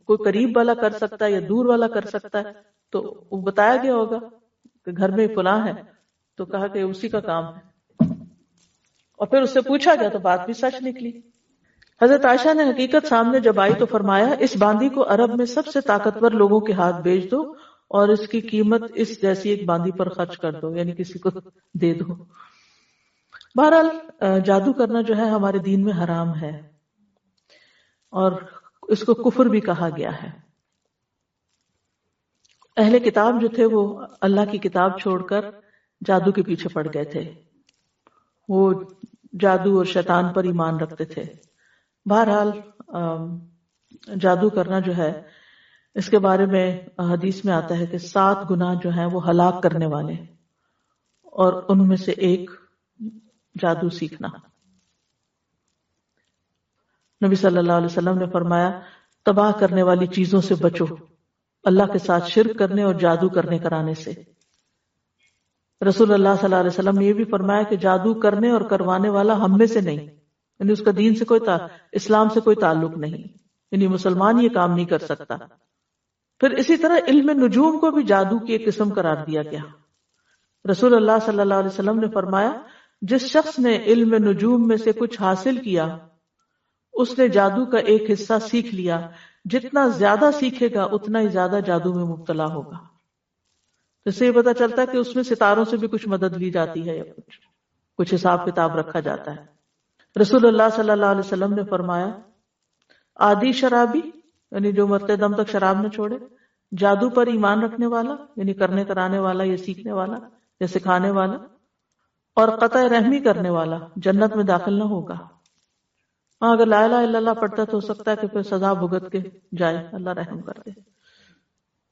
کوئی قریب والا کر سکتا ہے یا دور والا کر سکتا ہے۔ تو وہ بتایا گیا ہوگا کہ گھر میں فلاں ہے، تو کہا کہ اسی کا کام ہے، اور پھر اس سے پوچھا گیا تو بات بھی سچ نکلی۔ حضرت عائشہ نے حقیقت سامنے جب آئی تو فرمایا اس باندی کو عرب میں سب سے طاقتور لوگوں کے ہاتھ بھیج دو اور اس کی قیمت اس جیسی ایک باندی پر خرچ کر دو، یعنی کسی کو دے دو۔ بہرحال جادو کرنا جو ہے ہمارے دین میں حرام ہے، اور اس کو کفر بھی کہا گیا ہے۔ اہل کتاب جو تھے وہ اللہ کی کتاب چھوڑ کر جادو کے پیچھے پڑ گئے تھے، وہ جادو اور شیطان پر ایمان رکھتے تھے۔ بہرحال جادو کرنا جو ہے اس کے بارے میں حدیث میں آتا ہے کہ 7 گناہ جو ہیں وہ ہلاک کرنے والے، اور ان میں سے ایک جادو سیکھنا۔ نبی صلی اللہ علیہ وسلم نے فرمایا تباہ کرنے والی چیزوں سے بچو، اللہ کے ساتھ شرک کرنے اور جادو کرنے کرانے سے۔ رسول اللہ صلی اللہ علیہ وسلم نے یہ بھی فرمایا کہ جادو کرنے اور کروانے والا ہم میں سے نہیں، یعنی اس کا دین سے کوئی اسلام سے کوئی تعلق نہیں، یعنی مسلمان یہ کام نہیں کر سکتا۔ پھر اسی طرح علم نجوم کو بھی جادو کی ایک قسم قرار دیا گیا۔ رسول اللہ صلی اللہ علیہ وسلم نے فرمایا جس شخص نے علم نجوم میں سے کچھ حاصل کیا اس نے جادو کا ایک حصہ سیکھ لیا، جتنا زیادہ سیکھے گا اتنا ہی زیادہ جادو میں مبتلا ہوگا۔ اس سے یہ پتا چلتا ہے کہ اس میں ستاروں سے بھی کچھ مدد لی جاتی ہے یا کچھ حساب کتاب رکھا جاتا ہے۔ رسول اللہ صلی اللہ علیہ وسلم نے فرمایا عادی شرابی، یعنی جو مرتے دم تک شراب نہ چھوڑے، جادو پر ایمان رکھنے والا، یعنی کرنے کرانے والا یا سیکھنے والا یا سکھانے والا، اور قطع رحمی کرنے والا جنت میں داخل نہ ہوگا۔ ہاں اگر لا الہ الا اللہ پڑھتا تو ہو سکتا ہے کہ پھر سزا بھگت کے جائے، اللہ رحم کر دے۔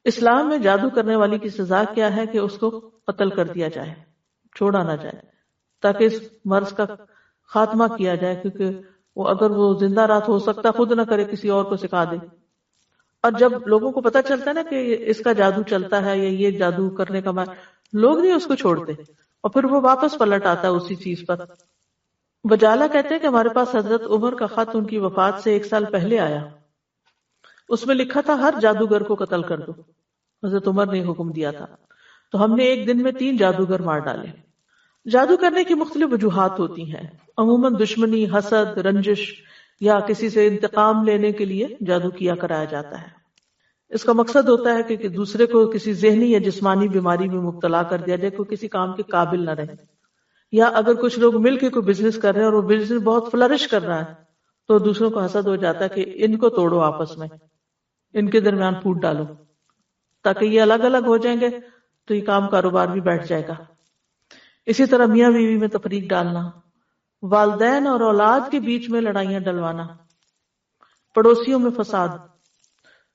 اسلام میں جادو کرنے والی کی سزا کیا ہے کہ اس کو قتل کر دیا جائے، چھوڑا نہ جائے، تاکہ اس مرض کا خاتمہ کیا جائے، کیونکہ اگر وہ زندہ رات ہو سکتا خود نہ کرے، کسی اور کو سکھا دے۔ اور جب لوگوں کو پتہ چلتا ہے نا کہ اس کا جادو چلتا ہے یا یہ جادو کرنے کا لوگ نہیں اس کو چھوڑتے، اور پھر وہ واپس پلٹ آتا ہے اسی چیز پر۔ بجالہ کہتے ہیں کہ ہمارے پاس حضرت عمر کا خط ان کی وفات سے 1 سال پہلے آیا، اس میں لکھا تھا ہر جادوگر کو قتل کر دو، حضرت عمر نے حکم دیا تھا۔ تو ہم نے ایک دن میں 3 جادوگر مار ڈالے۔ جادو کرنے کی مختلف وجوہات ہوتی ہیں، عموماً دشمنی، حسد، رنجش یا کسی سے انتقام لینے کے لیے جادو کیا کرایا جاتا ہے۔ اس کا مقصد ہوتا ہے کہ دوسرے کو کسی ذہنی یا جسمانی بیماری میں مبتلا کر دیا جائے، کوئی کسی کام کے قابل نہ رہے، یا اگر کچھ لوگ مل کے کوئی بزنس کر رہے ہیں اور وہ بزنس بہت فلرش کر رہا ہے تو دوسروں کو حسد ہو جاتا ہے کہ ان کو توڑو، آپس میں ان کے درمیان پھوٹ ڈالو، تاکہ یہ الگ الگ ہو جائیں گے تو یہ کام کاروبار بھی بیٹھ جائے گا۔ اسی طرح میاں بیوی میں تفریق ڈالنا، والدین اور اولاد کے بیچ میں لڑائیاں ڈلوانا، پڑوسیوں میں فساد،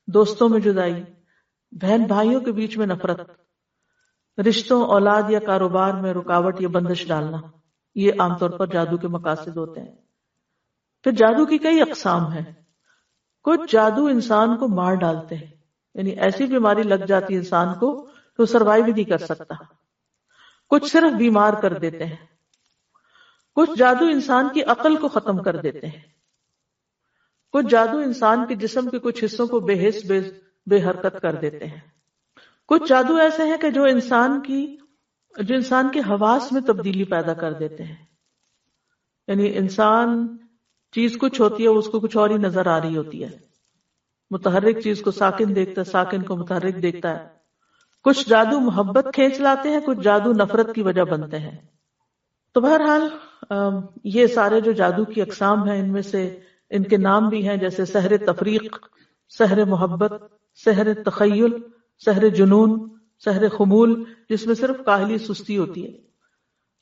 دوستوں میں جدائی، بہن بھائیوں کے بیچ میں نفرت، رشتوں، اولاد یا کاروبار میں رکاوٹ یا بندش ڈالنا، یہ عام طور پر جادو کے مقاصد ہوتے ہیں۔ پھر جادو کی کئی اقسام ہیں۔ کچھ جادو انسان کو مار ڈالتے ہیں، یعنی ایسی بیماری لگ جاتی ہے انسان کو تو سروائیو بھی نہیں کر سکتا۔ کچھ صرف بیمار کر دیتے ہیں۔ کچھ جادو انسان کی عقل کو ختم کر دیتے ہیں۔ کچھ جادو انسان کے جسم کے کچھ حصوں کو بے حس بے حرکت کر دیتے ہیں۔ کچھ جادو ایسے ہیں کہ جو انسان کے حواس میں تبدیلی پیدا کر دیتے ہیں، یعنی انسان چیز کچھ ہوتی ہے اس کو کچھ اور ہی نظر آ رہی ہوتی ہے، متحرک چیز کو ساکن دیکھتا ہے، ساکن کو متحرک دیکھتا ہے۔ کچھ جادو محبت کھینچ لاتے ہیں، کچھ جادو نفرت کی وجہ بنتے ہیں۔ تو بہرحال یہ سارے جو جادو کی اقسام ہیں ان میں سے ان کے نام بھی ہیں، جیسے سحر تفریق، سحر محبت، سحر تخیل، سحر جنون، سحر خمول جس میں صرف کاہلی سستی ہوتی ہے،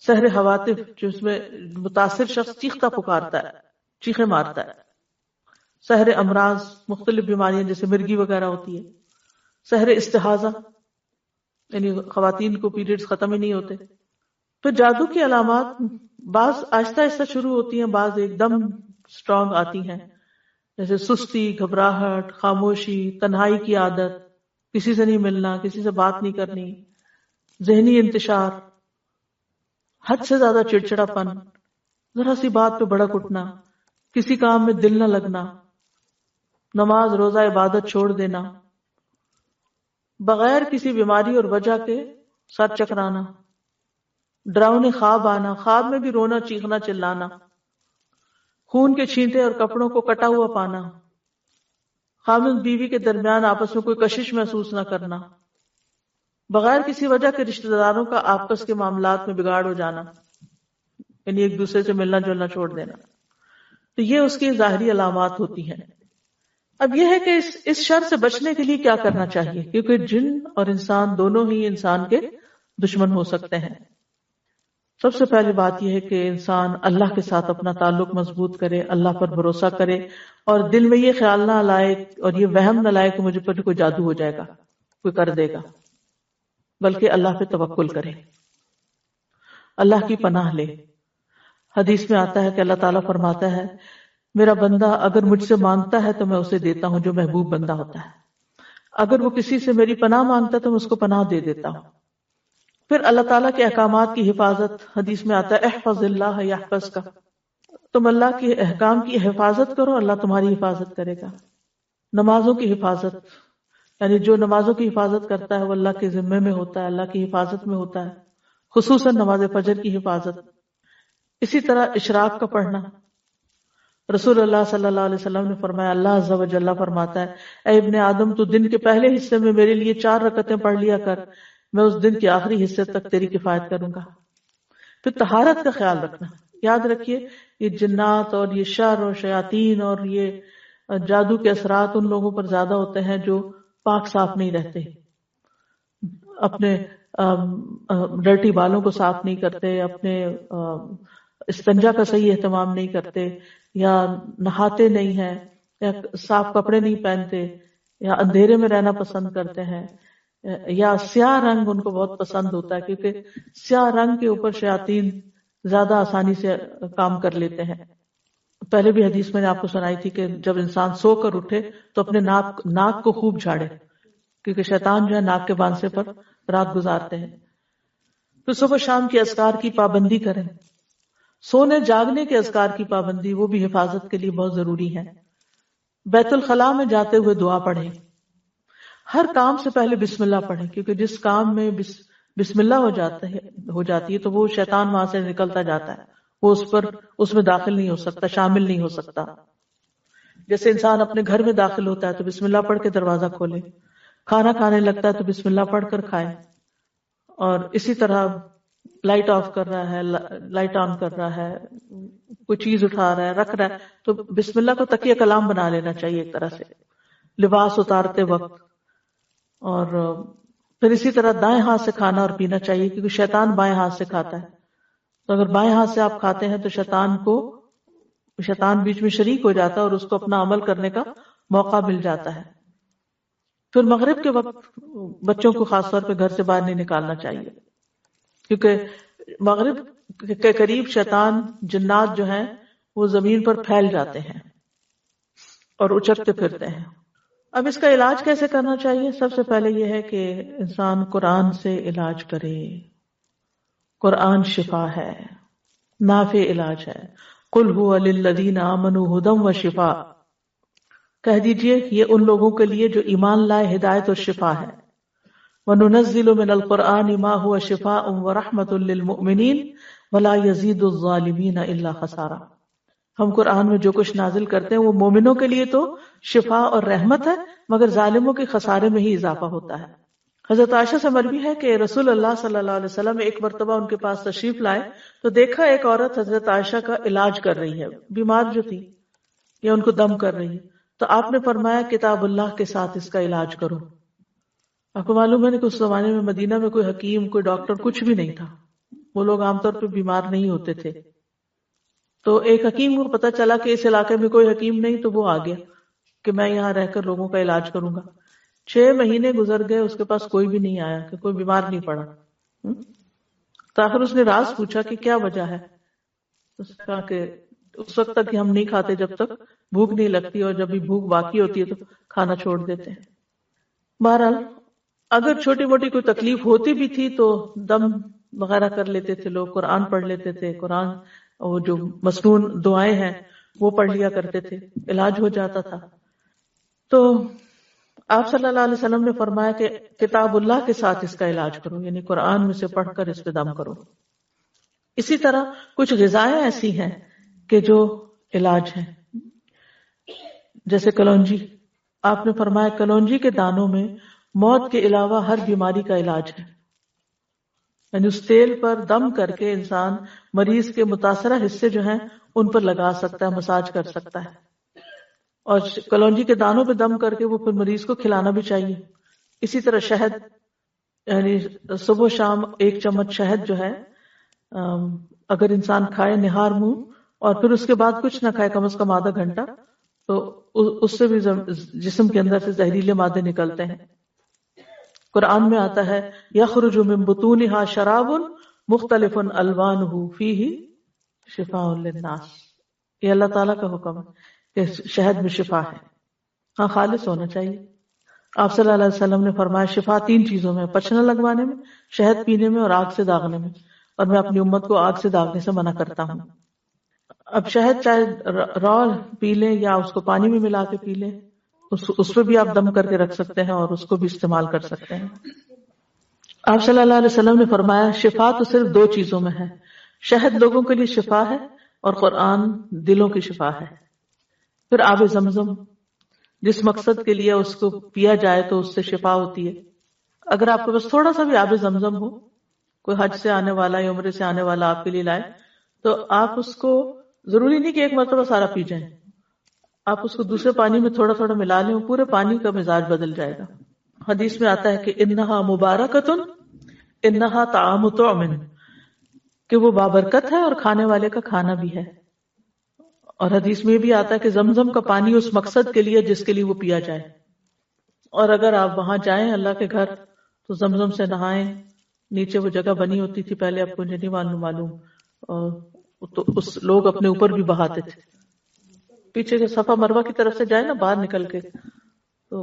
سحر حواتف جس میں متاثر شخص چیختا پکارتا ہے، چیخیں مارتا ہے، سحر امراض مختلف بیماریاں جیسے مرگی وغیرہ ہوتی ہے، سحر استحاضہ یعنی خواتین کو پیریڈز ختم ہی نہیں ہوتے۔ پھر جادو کی علامات بعض آہستہ آہستہ شروع ہوتی ہیں، بعض ایک دم سٹرونگ آتی ہیں، جیسے سستی، گھبراہٹ، خاموشی، تنہائی کی عادت، کسی سے نہیں ملنا، کسی سے بات نہیں کرنی، ذہنی انتشار، حد سے زیادہ چڑچڑا پن، ذرا سی بات پہ بڑک اٹھنا، کسی کام میں دل نہ لگنا، نماز روزہ عبادت چھوڑ دینا، بغیر کسی بیماری اور وجہ کے سر چکرانا، ڈراؤنے خواب آنا، خواب میں بھی رونا، چیخنا، چلانا، خون کے چھینٹے اور کپڑوں کو کٹا ہوا پانا، خامد بیوی کے درمیان آپس میں کوئی کشش محسوس نہ کرنا، بغیر کسی وجہ کے رشتہ داروں کا آپس کے معاملات میں بگاڑ ہو جانا، یعنی ایک دوسرے سے ملنا جلنا چھوڑ دینا، تو یہ اس کی ظاہری علامات ہوتی ہیں۔ اب یہ ہے کہ اس شر سے بچنے کے لیے کیا کرنا چاہیے، کیونکہ جن اور انسان دونوں ہی انسان کے دشمن ہو سکتے ہیں۔ سب سے پہلی بات یہ ہے کہ انسان اللہ کے ساتھ اپنا تعلق مضبوط کرے، اللہ پر بھروسہ کرے، اور دل میں یہ خیال نہ لائے اور یہ وہم نہ لائے کہ مجھے پر کوئی جادو ہو جائے گا، کوئی کر دے گا، بلکہ اللہ پہ توکل کرے، اللہ کی پناہ لے۔ حدیث میں آتا ہے کہ اللہ تعالیٰ فرماتا ہے میرا بندہ اگر مجھ سے مانگتا ہے تو میں اسے دیتا ہوں جو محبوب بندہ ہوتا ہے، اگر وہ کسی سے میری پناہ مانگتا ہے تو میں اس کو پناہ دے دیتا ہوں۔ پھر اللہ تعالیٰ کے احکامات کی حفاظت، حدیث میں آتا ہے احفظ اللہ یحفظ کا، تم اللہ کے احکام کی حفاظت کرو، اللہ تمہاری حفاظت کرے گا۔ نمازوں کی حفاظت، یعنی جو نمازوں کی حفاظت کرتا ہے وہ اللہ کے ذمے میں ہوتا ہے، اللہ کی حفاظت میں ہوتا ہے، خصوصاً نماز فجر کی حفاظت۔ اسی طرح اشراق کا پڑھنا، رسول اللہ صلی اللہ علیہ وسلم نے فرمایا، اللہ عز و جل فرماتا ہے اے ابن آدم تو دن کے پہلے حصے میں میرے لیے 4 رکعتیں پڑھ لیا کر، میں اس دن کے آخری حصے تک تیری کفایت کروں گا۔ پھر طہارت کا خیال رکھنا، یاد رکھیے یہ جنات اور یہ شر اور شیاطین اور یہ جادو کے اثرات ان لوگوں پر زیادہ ہوتے ہیں جو پاک صاف نہیں رہتے، اپنے ڈرٹی بالوں کو صاف نہیں کرتے، اپنے استنجا کا صحیح اہتمام نہیں کرتے، یا نہاتے نہیں ہیں، یا صاف کپڑے نہیں پہنتے، یا اندھیرے میں رہنا پسند کرتے ہیں، یا سیاہ رنگ ان کو بہت پسند ہوتا ہے کیونکہ سیاہ رنگ کے اوپر شیاطین زیادہ آسانی سے کام کر لیتے ہیں۔ پہلے بھی حدیث میں نے آپ کو سنائی تھی کہ جب انسان سو کر اٹھے تو اپنے ناک کو خوب جھاڑے، کیونکہ شیطان جو ہے ناک کے بانسے پر رات گزارتے ہیں۔ تو صبح شام کے اذکار کی پابندی کریں، سونے جاگنے کے اذکار کی پابندی، وہ بھی حفاظت کے لیے بہت ضروری ہے۔ بیت الخلاء میں جاتے ہوئے دعا پڑھیں، ہر کام سے پہلے بسم اللہ پڑھیں، کیونکہ جس کام میں بسم اللہ ہو جاتی ہے تو وہ شیطان وہاں سے نکلتا جاتا ہے، وہ اس میں داخل نہیں ہو سکتا، شامل نہیں ہو سکتا۔ جیسے انسان اپنے گھر میں داخل ہوتا ہے تو بسم اللہ پڑھ کے دروازہ کھولے، کھانا کھانے لگتا ہے تو بسم اللہ پڑھ کر کھائے، اور اسی طرح لائٹ آف کر رہا ہے، لائٹ آن کر رہا ہے، کوئی چیز اٹھا رہا ہے، رکھ رہا ہے، تو بسم اللہ کو تکیہ کلام بنا لینا چاہیے ایک طرح سے، لباس اتارتے وقت۔ اور پھر اسی طرح دائیں ہاتھ سے کھانا اور پینا چاہیے، کیونکہ شیطان بائیں ہاتھ سے کھاتا ہے، تو اگر بائیں ہاتھ سے آپ کھاتے ہیں تو شیطان بیچ میں شریک ہو جاتا ہے اور اس کو اپنا عمل کرنے کا موقع مل جاتا ہے۔ پھر مغرب کے وقت بچوں کو خاص طور پہ گھر سے باہر نہیں نکالنا چاہیے، کیونکہ مغرب کے قریب شیطان جنات جو ہیں وہ زمین پر پھیل جاتے ہیں اور اچرتے پھرتے ہیں۔ اب اس کا علاج کیسے کرنا چاہیے؟ سب سے پہلے یہ ہے کہ انسان قرآن سے علاج کرے، قرآن شفا ہے، نافع علاج ہے۔ قل هو للذین آمنوا ھدی وشفاء، کہہ دیجئے یہ ان لوگوں کے لیے جو ایمان لائے ہدایت اور شفا ہے۔ وَنُنَزِّلُ مِنَ الْقُرْآنِ مَا هُوَ شِفَاءٌ وَرَحْمَةٌ لِّلْمُؤْمِنِينَ وَلَا يَزِيدُ الظَّالِمِينَ إِلَّا خَسَارًا، ہم قرآن میں جو کچھ نازل کرتے ہیں وہ مومنوں کے لیے تو شفا اور رحمت ہے، مگر ظالموں کے خسارے میں ہی اضافہ ہوتا ہے۔ حضرت عائشہ سے مروی ہے کہ رسول اللہ صلی اللہ علیہ وسلم ایک مرتبہ ان کے پاس تشریف لائے تو دیکھا ایک عورت حضرت عائشہ کا علاج کر رہی ہے، بیمار جو تھی یا ان کو دم کر رہی ہے، تو آپ نے فرمایا کتاب اللہ کے ساتھ اس کا علاج کرو۔ آپ کو معلوم ہے کہ اس زمانے میں مدینہ میں کوئی حکیم، کوئی ڈاکٹر، کچھ بھی نہیں تھا، وہ لوگ عام طور پہ بیمار نہیں ہوتے تھے۔ تو ایک حکیم کو پتا چلا کہ اس علاقے میں کوئی حکیم نہیں، تو وہ آ گیا کہ میں یہاں رہ کر لوگوں کا علاج کروں گا۔ 6 مہینے گزر گئے، اس کے پاس کوئی بھی نہیں آیا، کہ کوئی بیمار نہیں پڑا۔ تو آخر اس نے راز پوچھا کہ کیا وجہ ہے؟ اس نے کہا کہ اس وقت تک ہم نہیں کھاتے جب تک بھوک نہیں لگتی، اور جب بھی بھوک باقی ہوتی ہے تو کھانا چھوڑ دیتے ہیں۔ بہرحال اگر چھوٹی موٹی کوئی تکلیف ہوتی بھی تھی تو دم وغیرہ کر لیتے تھے لوگ، قرآن پڑھ لیتے تھے، قرآن اور جو مسنون دعائیں ہیں وہ پڑھ لیا کرتے تھے، علاج ہو جاتا تھا۔ تو آپ صلی اللہ علیہ وسلم نے فرمایا کہ کتاب اللہ کے ساتھ اس کا علاج کرو، یعنی قرآن میں سے پڑھ کر اس پہ دم کرو۔ اسی طرح کچھ غذائیں ایسی ہیں کہ جو علاج ہیں، جیسے کلونجی۔ آپ نے فرمایا کلونجی کے دانوں میں موت کے علاوہ ہر بیماری کا علاج ہے. یعنی اس تیل پر دم کر کے انسان مریض کے متاثرہ حصے جو ہیں ان پر لگا سکتا ہے، مساج کر سکتا ہے. اور کلونجی کے دانوں پہ دم کر کے وہ پھر مریض کو کھلانا بھی چاہیے. اسی طرح شہد، یعنی صبح شام 1 چمچ شہد جو ہے اگر انسان کھائے نہار منہ، اور پھر اس کے بعد کچھ نہ کھائے کم از کم آدھا گھنٹہ، تو اس سے بھی جسم کے اندر سے زہریلے مادے نکلتے ہیں. قرآن میں آتا ہے یخرج من بطونها شراب مختلف الوانہ فیہ شفاء للناس. یہ اللہ تعالیٰ کا حکم ہے کہ شہد میں شفا ہے. ہاں خالص ہونا چاہیے. آپ صلی اللہ علیہ وسلم نے فرمایا شفا 3 چیزوں میں، پچھنا لگوانے میں، شہد پینے میں، اور آگ سے داغنے میں. اور میں اپنی امت کو آگ سے داغنے سے منع کرتا ہوں. اب شہد چاہے را پی لیں یا اس کو پانی میں ملا کے پی لیں، اس پہ بھی آپ دم کر کے رکھ سکتے ہیں اور اس کو بھی استعمال کر سکتے ہیں. آپ صلی اللہ علیہ وسلم نے فرمایا شفا تو صرف 2 چیزوں میں ہے، شہد لوگوں کے لیے شفا ہے اور قرآن دلوں کی شفا ہے. پھر آب زمزم جس مقصد کے لیے اس کو پیا جائے تو اس سے شفا ہوتی ہے. اگر آپ کے پاس تھوڑا سا بھی آب زمزم ہو، کوئی حج سے آنے والا یا عمرے سے آنے والا آپ کے لیے لائے، تو آپ اس کو ضروری نہیں کہ ایک مرتبہ سارا پی جائیں، آپ اس کو دوسرے پانی میں تھوڑا تھوڑا ملا لیں، پورے پانی کا مزاج بدل جائے گا. حدیث میں آتا ہے کہ انہا مبارکتن انہا طعام طعم، کہ وہ بابرکت ہے اور کھانے والے کا کھانا بھی ہے. اور حدیث میں بھی آتا ہے کہ زمزم کا پانی اس مقصد کے لیے جس کے لیے وہ پیا جائے. اور اگر آپ وہاں جائیں اللہ کے گھر تو زمزم سے نہائیں. نیچے وہ جگہ بنی ہوتی تھی پہلے، آپ کو نہیں معلوم، اور تو اس لوگ اپنے اوپر بھی بہاتے تھے. پیچھے کے صفا مروہ کی طرف سے جائے نا باہر نکل کے، تو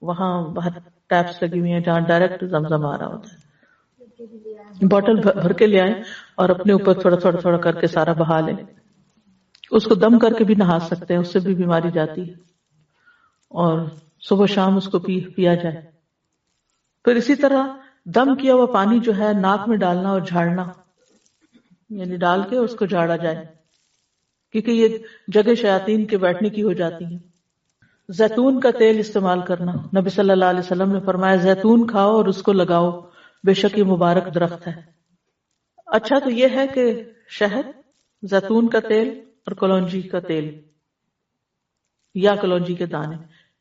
وہاں باہر ٹیپس لگی ہوئی ہیں جہاں ڈائریکٹ زمزم آ رہا ہوتا ہے. بوٹل بھر کے لے آئیں اور اپنے اوپر تھوڑا تھوڑا تھوڑا کر کے سارا بہا لیں. اس کو دم کر کے بھی نہا سکتے ہیں، اس سے بھی بیماری جاتی ہے. اور صبح شام اس کو پیا جائے. پھر اسی طرح دم کیا ہوا پانی جو ہے ناک میں ڈالنا اور جھاڑنا، یعنی ڈال کے اس کو جھاڑا جائے، کیونکہ یہ جگہ شیاطین کے بیٹھنے کی ہو جاتی ہیں. زیتون کا تیل استعمال کرنا، نبی صلی اللہ علیہ وسلم نے فرمایا زیتون کھاؤ اور اس کو لگاؤ، بے شک یہ مبارک درخت ہے. اچھا تو یہ ہے کہ شہد، زیتون کا تیل اور کلونجی کا تیل یا کلونجی کے دانے،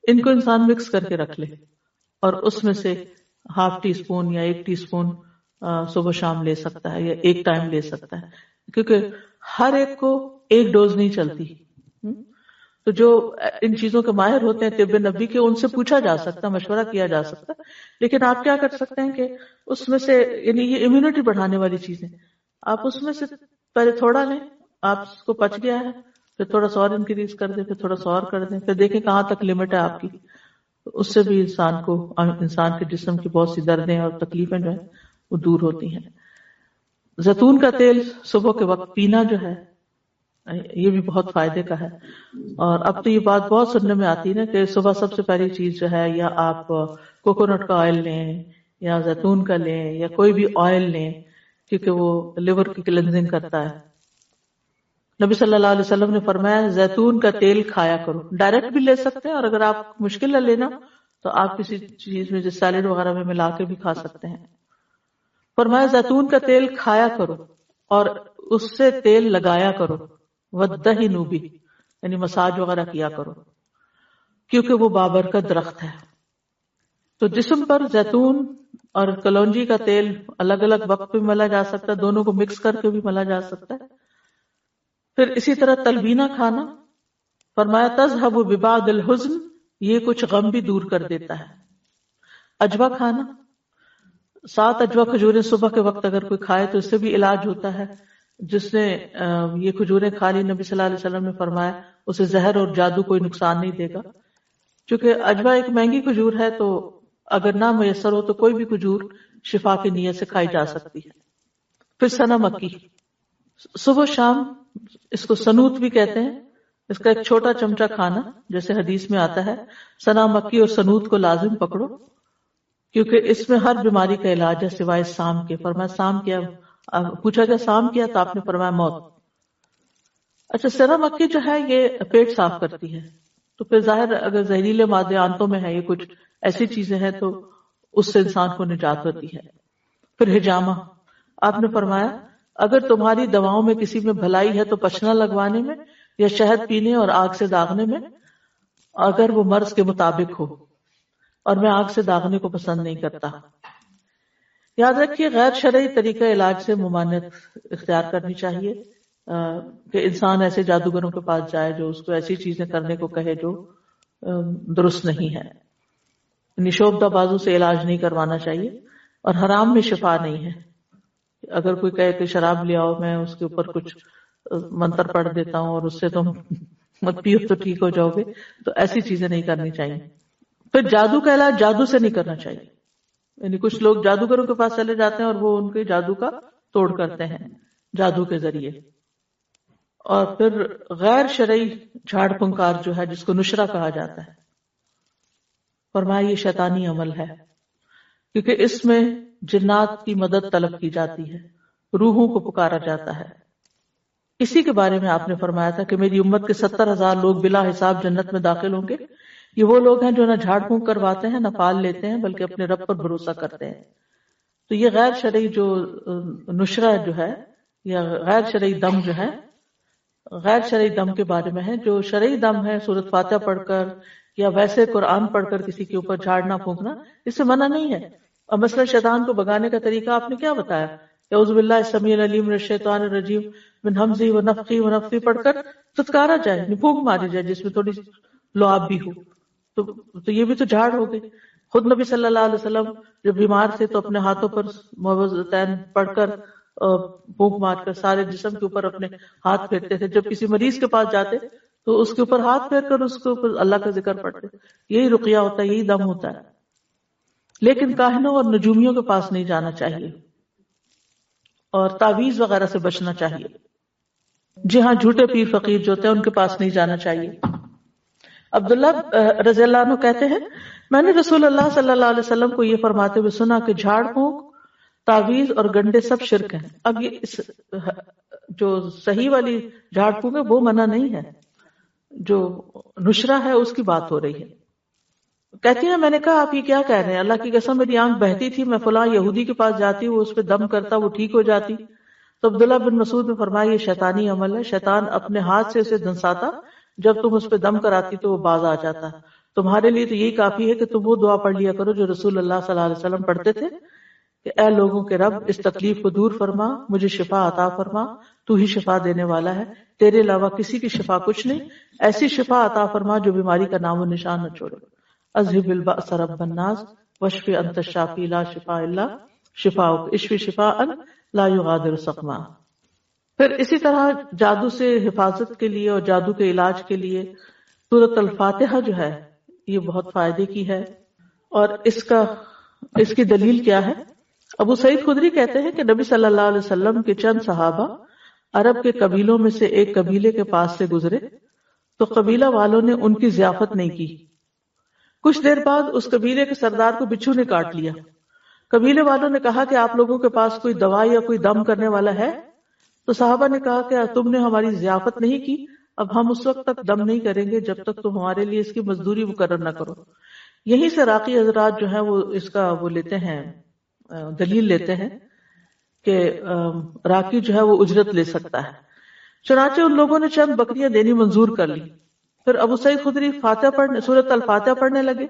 ان کو انسان مکس کر کے رکھ لے اور اس میں سے ½ ٹی اسپون یا 1 ٹی اسپون صبح شام لے سکتا ہے یا ایک ٹائم لے سکتا ہے، کیونکہ ہر ایک کو ایک ڈوز نہیں چلتی. تو جو ان چیزوں کے ماہر ہوتے ہیں طب نبی کے، ان سے پوچھا جا سکتا، مشورہ کیا جا سکتا. لیکن آپ کیا کر سکتے ہیں کہ اس میں سے، یعنی یہ امیونٹی بڑھانے والی چیزیں، آپ اس میں سے پہلے تھوڑا لیں، آپ کو پچ گیا ہے پھر تھوڑا سا اور انکریز کر دیں، پھر تھوڑا سا اور کر دیں، پھر دیکھیں کہاں تک لمٹ ہے آپ کی. اس سے بھی انسان کے جسم کی بہت سی دردیں اور تکلیفیں جو ہیں وہ دور ہوتی ہیں. زیتون کا تیل صبح کے وقت پینا جو ہے یہ بھی بہت فائدے کا ہے. اور اب تو یہ بات بہت سننے میں آتی ہے نا کہ صبح سب سے پہلی چیز جو ہے، یا آپ کوکونٹ کا آئل لیں یا زیتون کا لیں یا کوئی بھی آئل لیں، کیونکہ وہ لیور کی کلینزنگ کرتا ہے. نبی صلی اللہ علیہ وسلم نے فرمایا زیتون کا تیل کھایا کرو. ڈائریکٹ بھی لے سکتے ہیں، اور اگر آپ مشکل ہے لینا تو آپ کسی چیز میں جیسے سیلیڈ وغیرہ میں ملا کے بھی کھا سکتے ہیں. فرمایا زیتون کا تیل کھایا کرو اور اس سے تیل لگایا کرو، وَدَّهِنُوا بِهِ، یعنی مساج وغیرہ کیا کرو، کیونکہ وہ بابرکت درخت ہے. تو جسم پر زیتون اور کلونجی کا تیل الگ الگ وقت پہ ملا جا سکتا ہے، دونوں کو مکس کر کے بھی ملا جا سکتا ہے. پھر اسی طرح تلبینہ کھانا، فرمایا تذهب ببعض الحزن، یہ کچھ غم بھی دور کر دیتا ہے. اجوا کھانا، 7 اجوا کھجوریں صبح کے وقت اگر کوئی کھائے تو اس سے بھی علاج ہوتا ہے. جس نے یہ کھجوریں کھا لی، نبی صلی اللہ علیہ وسلم نے فرمایا اسے زہر اور جادو کوئی نقصان نہیں دے گا. چونکہ اجوا ایک مہنگی کھجور ہے، تو اگر نہ میسر ہو تو کوئی بھی کھجور شفا کی نیت سے کھائی جا سکتی ہے. پھر سنا مکی، صبح شام اس کو سنوت بھی کہتے ہیں، اس کا ایک چھوٹا چمچہ کھانا، جیسے حدیث میں آتا ہے سنا مکی اور سنوت کو لازم پکڑو، کیونکہ اس میں ہر بیماری کا علاج ہے سوائے سام کے. فرمایا سام کیا؟ پوچھا گیا سام کیا؟ تو آپ نے فرمایا موت. اچھا، سنا مکی جو ہے یہ پیٹ صاف کرتی ہے، تو پھر ظاہر اگر زہریلے مادے آنتوں میں ہے، یہ کچھ ایسی چیزیں ہیں تو اس سے انسان کو نجات ہوتی ہے۔ پھر حجامہ، آپ نے فرمایا اگر تمہاری دواؤں میں کسی میں بھلائی ہے تو پچنا لگوانے میں یا شہد پینے اور آگ سے داغنے میں، اگر وہ مرض کے مطابق ہو، اور میں آگ سے داغنے کو پسند نہیں کرتا۔ یاد رکھیے غیر شرعی طریقہ علاج سے ممانعت اختیار کرنی چاہیے، کہ انسان ایسے جادوگروں کے پاس جائے جو اس کو ایسی چیزیں کرنے کو کہے جو درست نہیں ہے۔ نشوبدہ بازو سے علاج نہیں کروانا چاہیے، اور حرام میں شفا نہیں ہے۔ اگر کوئی کہے کہ شراب لے آؤ، میں اس کے اوپر کچھ منتر پڑھ دیتا ہوں اور اس سے تم مت پیو تو ٹھیک ہو جاؤ گے، تو ایسی چیزیں نہیں کرنی چاہیے۔ پھر جادو کا علاج جادو سے نہیں کرنا چاہیے، یعنی کچھ لوگ جادوگروں کے پاس چلے جاتے ہیں اور وہ ان کے جادو کا توڑ کرتے ہیں جادو کے ذریعے۔ اور پھر غیر شرعی جھاڑ پھنکار جو ہے، جس کو نشرہ کہا جاتا ہے، فرمایا یہ شیطانی عمل ہے، کیونکہ اس میں جنات کی مدد طلب کی جاتی ہے، روحوں کو پکارا جاتا ہے۔ اسی کے بارے میں آپ نے فرمایا تھا کہ میری امت کے 70,000 لوگ بلا حساب جنت میں داخل ہوں گے۔ یہ وہ لوگ ہیں جو نہ جھاڑ پھونک کرواتے ہیں، نہ پال لیتے ہیں، بلکہ اپنے رب پر بھروسہ کرتے ہیں۔ تو یہ غیر شرعی جو نشرہ جو ہے یا غیر شرعی دم جو ہے، غیر شرعی دم کے بارے میں ہے۔ جو شرعی دم ہے سورۃ فاتحہ پڑھ کر یا ویسے قرآن پڑھ کر کسی کے اوپر جھاڑنا پھونکنا، اس سے منع نہیں ہے۔ اور مثلا شیطان کو بگانے کا طریقہ آپ نے کیا بتایا؟ اعوذ باللہ السمیع العلیم من الشیطان الرجیم من ہمزہ ونفخہ ونفثہ پڑھ کر تتکارا جائے، پھونک ماری جائے جس میں تھوڑی لعاب بھی ہو، تو یہ بھی تو جھاڑ ہو گئی۔ خود نبی صلی اللہ علیہ وسلم جب بیمار تھے تو اپنے ہاتھوں پر معوذتین پڑھ کر پھونک مار کر سارے جسم کے اوپر اپنے ہاتھ پھیرتے تھے۔ جب کسی مریض کے پاس جاتے تو اس کے اوپر ہاتھ پھیر کر اس کے اوپر اللہ کا ذکر پڑھتے۔ یہی رقیہ ہوتا ہے، یہی دم ہوتا ہے۔ لیکن کاہنوں اور نجومیوں کے پاس نہیں جانا چاہیے، اور تعویذ وغیرہ سے بچنا چاہیے۔ جی ہاں، جھوٹے پیر فقیر جو ہوتے ہیں ان کے پاس نہیں جانا چاہیے۔ عبداللہ رضی اللہ عنہ کہتے ہیں میں نے رسول اللہ صلی اللہ علیہ وسلم کو یہ فرماتے ہوئے سنا کہ جھاڑ پھونک، تعویذ اور گنڈے سب شرک ہیں۔ اب یہ جو صحیح والی جھاڑ پھونک ہے وہ منع نہیں ہے، جو نشرہ ہے اس کی بات ہو رہی ہے۔ کہتی ہیں میں نے کہا آپ یہ کیا کہہ رہے ہیں؟ اللہ کی قسم میری آنکھ بہتی تھی، میں فلاں یہودی کے پاس جاتی، وہ اس پہ دم کرتا، وہ ٹھیک ہو جاتی۔ تو عبداللہ بن مسعود نے فرمایا یہ شیطانی عمل ہے، شیطان اپنے ہاتھ سے اسے دنساتا، جب تم اس پہ دم کراتی تو وہ باز آ جاتا۔ تمہارے لیے تو یہی کافی ہے کہ تم وہ دعا پڑھ لیا کرو جو رسول اللہ صلی اللہ علیہ وسلم پڑھتے تھے کہ اے لوگوں کے رب، اس تکلیف کو دور فرما، مجھے شفا عطا فرما، تو ہی شفا دینے والا ہے، تیرے علاوہ کسی کی شفا کچھ نہیں، ایسی شفا عطا فرما جو بیماری کا نام و نشان نہ چھوڑے۔ اذهب البأس رب الناس واشف انت الشافی لا شفاء الا شفاؤک اشف شفاء لا یغادر سقما۔ پھر اسی طرح جادو سے حفاظت کے لیے اور جادو کے علاج کے لیے سورۃ الفاتحہ جو ہے یہ بہت فائدے کی ہے۔ اور اس کی دلیل کیا ہے؟ ابو سعید خدری کہتے ہیں کہ نبی صلی اللہ علیہ وسلم کے چند صحابہ عرب کے قبیلوں میں سے ایک قبیلے کے پاس سے گزرے تو قبیلہ والوں نے ان کی ضیافت نہیں کی۔ کچھ دیر بعد اس قبیلے کے سردار کو بچھو نے کاٹ لیا۔ قبیلے والوں نے کہا کہ آپ لوگوں کے پاس کوئی دوا یا کوئی دم کرنے والا ہے؟ تو صحابہ نے کہا کہ تم نے ہماری ضیافت نہیں کی، اب ہم اس وقت تک دم نہیں کریں گے جب تک تم ہمارے لیے اس کی مزدوری مقرر نہ کرو۔ یہیں سے راقی حضرات جو ہیں وہ اس کا وہ لیتے ہیں، دلیل لیتے ہیں کہ راقی جو ہے وہ اجرت لے سکتا ہے۔ چنانچہ ان لوگوں نے چند بکریاں دینی منظور کر لی۔ پھر ابو سعید خدری سورۃ الفاتحہ پڑھنے لگے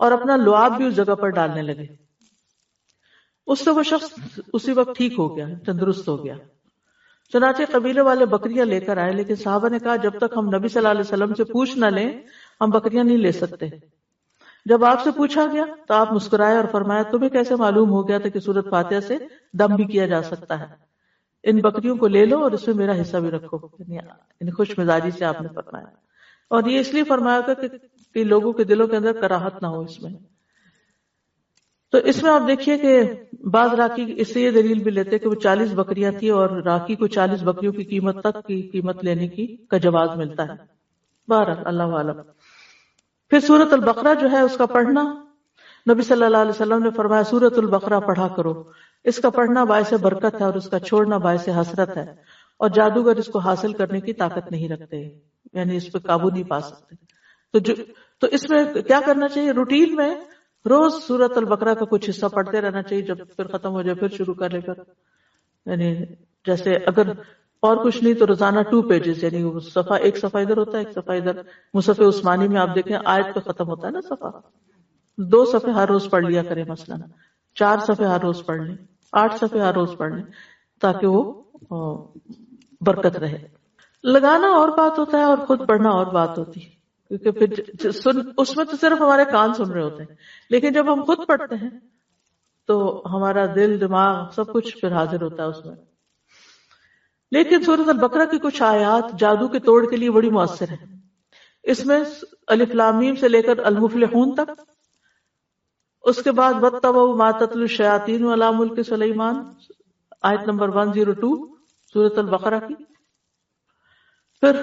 اور اپنا لعاب بھی اس جگہ پر ڈالنے لگے۔ اس سے وہ شخص اسی وقت ٹھیک ہو گیا، تندرست ہو گیا۔ چنانچہ قبیلے والے بکریاں لے کر آئے، لیکن صحابہ نے کہا جب تک ہم نبی صلی اللہ علیہ وسلم سے پوچھ نہ لیں ہم بکریاں نہیں لے سکتے۔ جب آپ سے پوچھا گیا تو آپ مسکرائے اور فرمایا تمہیں کیسے معلوم ہو گیا تھا کہ سورۃ فاتحہ سے دم بھی کیا جا سکتا ہے؟ ان بکریوں کو لے لو اور اس میں میرا حصہ بھی رکھو۔ یعنی خوش مزاجی سے آپ نے فرمایا، اور یہ اس لیے فرمایا تھا کہ لوگوں کے دلوں کے اندر کراہت نہ ہو اس میں۔ تو اس میں آپ دیکھیے کہ بعض راقی اس سے یہ دلیل بھی لیتے کہ وہ 40 بکریاں تھی اور راقی کو 40 بکریوں کی قیمت تک کی قیمت لینے کا جواز ملتا ہے۔ بہرحال اللہ عالم۔ پھر سورۃ البقرہ جو ہے اس کا پڑھنا، نبی صلی اللہ علیہ وسلم نے فرمایا سورۃ البقرہ پڑھا کرو، اس کا پڑھنا باعث برکت ہے اور اس کا چھوڑنا باعث حسرت ہے، اور جادوگر اس کو حاصل کرنے کی طاقت نہیں رکھتے، یعنی اس پہ قابو نہیں پا سکتے۔ تو اس میں کیا کرنا چاہیے؟ روٹین میں روز سورۃ البقرہ کا کچھ حصہ پڑھتے رہنا چاہیے، جب پھر ختم ہو جائے پھر شروع کرنے پر، یعنی جیسے اگر اور کچھ نہیں تو روزانہ 2 پیجز، یعنی وہ صفحہ، ایک صفحہ ادھر ہوتا ہے ایک صفحہ ادھر. مصحف عثمانی میں آپ دیکھیں آیت پہ ختم ہوتا ہے نا صفحہ، 2 صفحے ہر روز پڑھ لیا کریں، مثلا 4 صفحے ہر روز پڑھ لیں، 8 صفحے ہر روز پڑھ لیں، تاکہ وہ برکت رہے. لگانا اور بات ہوتا ہے اور خود پڑھنا اور بات ہوتی ہے، کیونکہ پھر اس میں تو صرف ہمارے کان سن رہے ہوتے ہیں، لیکن جب ہم خود پڑھتے ہیں تو ہمارا دل دماغ سب کچھ پھر حاضر ہوتا ہے اس میں. لیکن سورۃ البقرہ کی کچھ آیات جادو کے توڑ کے لیے بڑی مؤثر ہیں. اس میں الف لام میم سے لے کر المفلحون تک، اس کے بعد واتبعوا ما تتلو الشیاطین علی ملک سلیمان، آیت نمبر 102 سورۃ البقرہ کی. پھر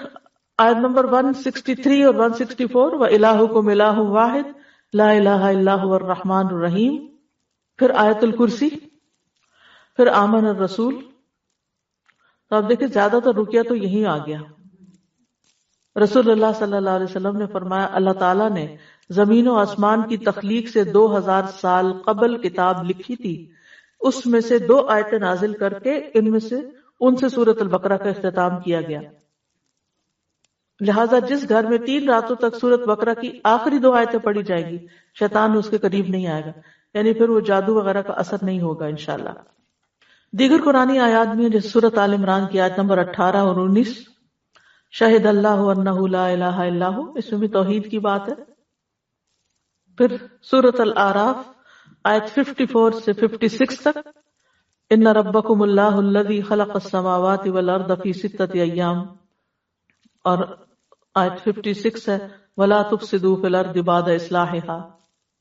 آیت نمبر 163 اور 164 وَإِلَٰهُكُمْ إِلَٰهٌ وَاحِدٌ لَا إِلَٰهَ إِلَّا هُوَ الرَّحْمَٰنُ الرَّحِيمُ. پھر آیت الکرسی، پھر آمن الرسول. تو آپ دیکھیں زیادہ تر رکیہ تو یہی آ گیا. رسول اللہ صلی اللہ علیہ وسلم نے فرمایا اللہ تعالیٰ نے زمین و آسمان کی تخلیق سے 2000 سال قبل کتاب لکھی تھی، اس میں سے 2 آیتیں نازل کر کے ان سے سورۃ البقرہ کا اختتام کیا گیا. لہٰذا جس گھر میں 3 راتوں تک سورۃ بقرہ کی آخری 2 آیتیں پڑھی جائیں گی، شیطان اس کے قریب نہیں آئے گا، یعنی پھر وہ جادو وغیرہ کا اثر نہیں ہوگا انشاءاللہ. دیگر قرآنی آیات میں جیسے سورۃ آل عمران کی آیت نمبر 18 اور 19 شہد اللہ انہ لا الہ الا ہو، اس میں بھی توحید کی بات ہے. پھر سورۃ الاعراف آیت 54 سے 56 تک ان ربکم اللہ الذی خلق السماوات والارض فی 6 ایام، اور آیت 56 ہے وَلَا تُفْسِدُوا فِي الْأَرْضِ بَعْدَ إِصْلَاحِهَا.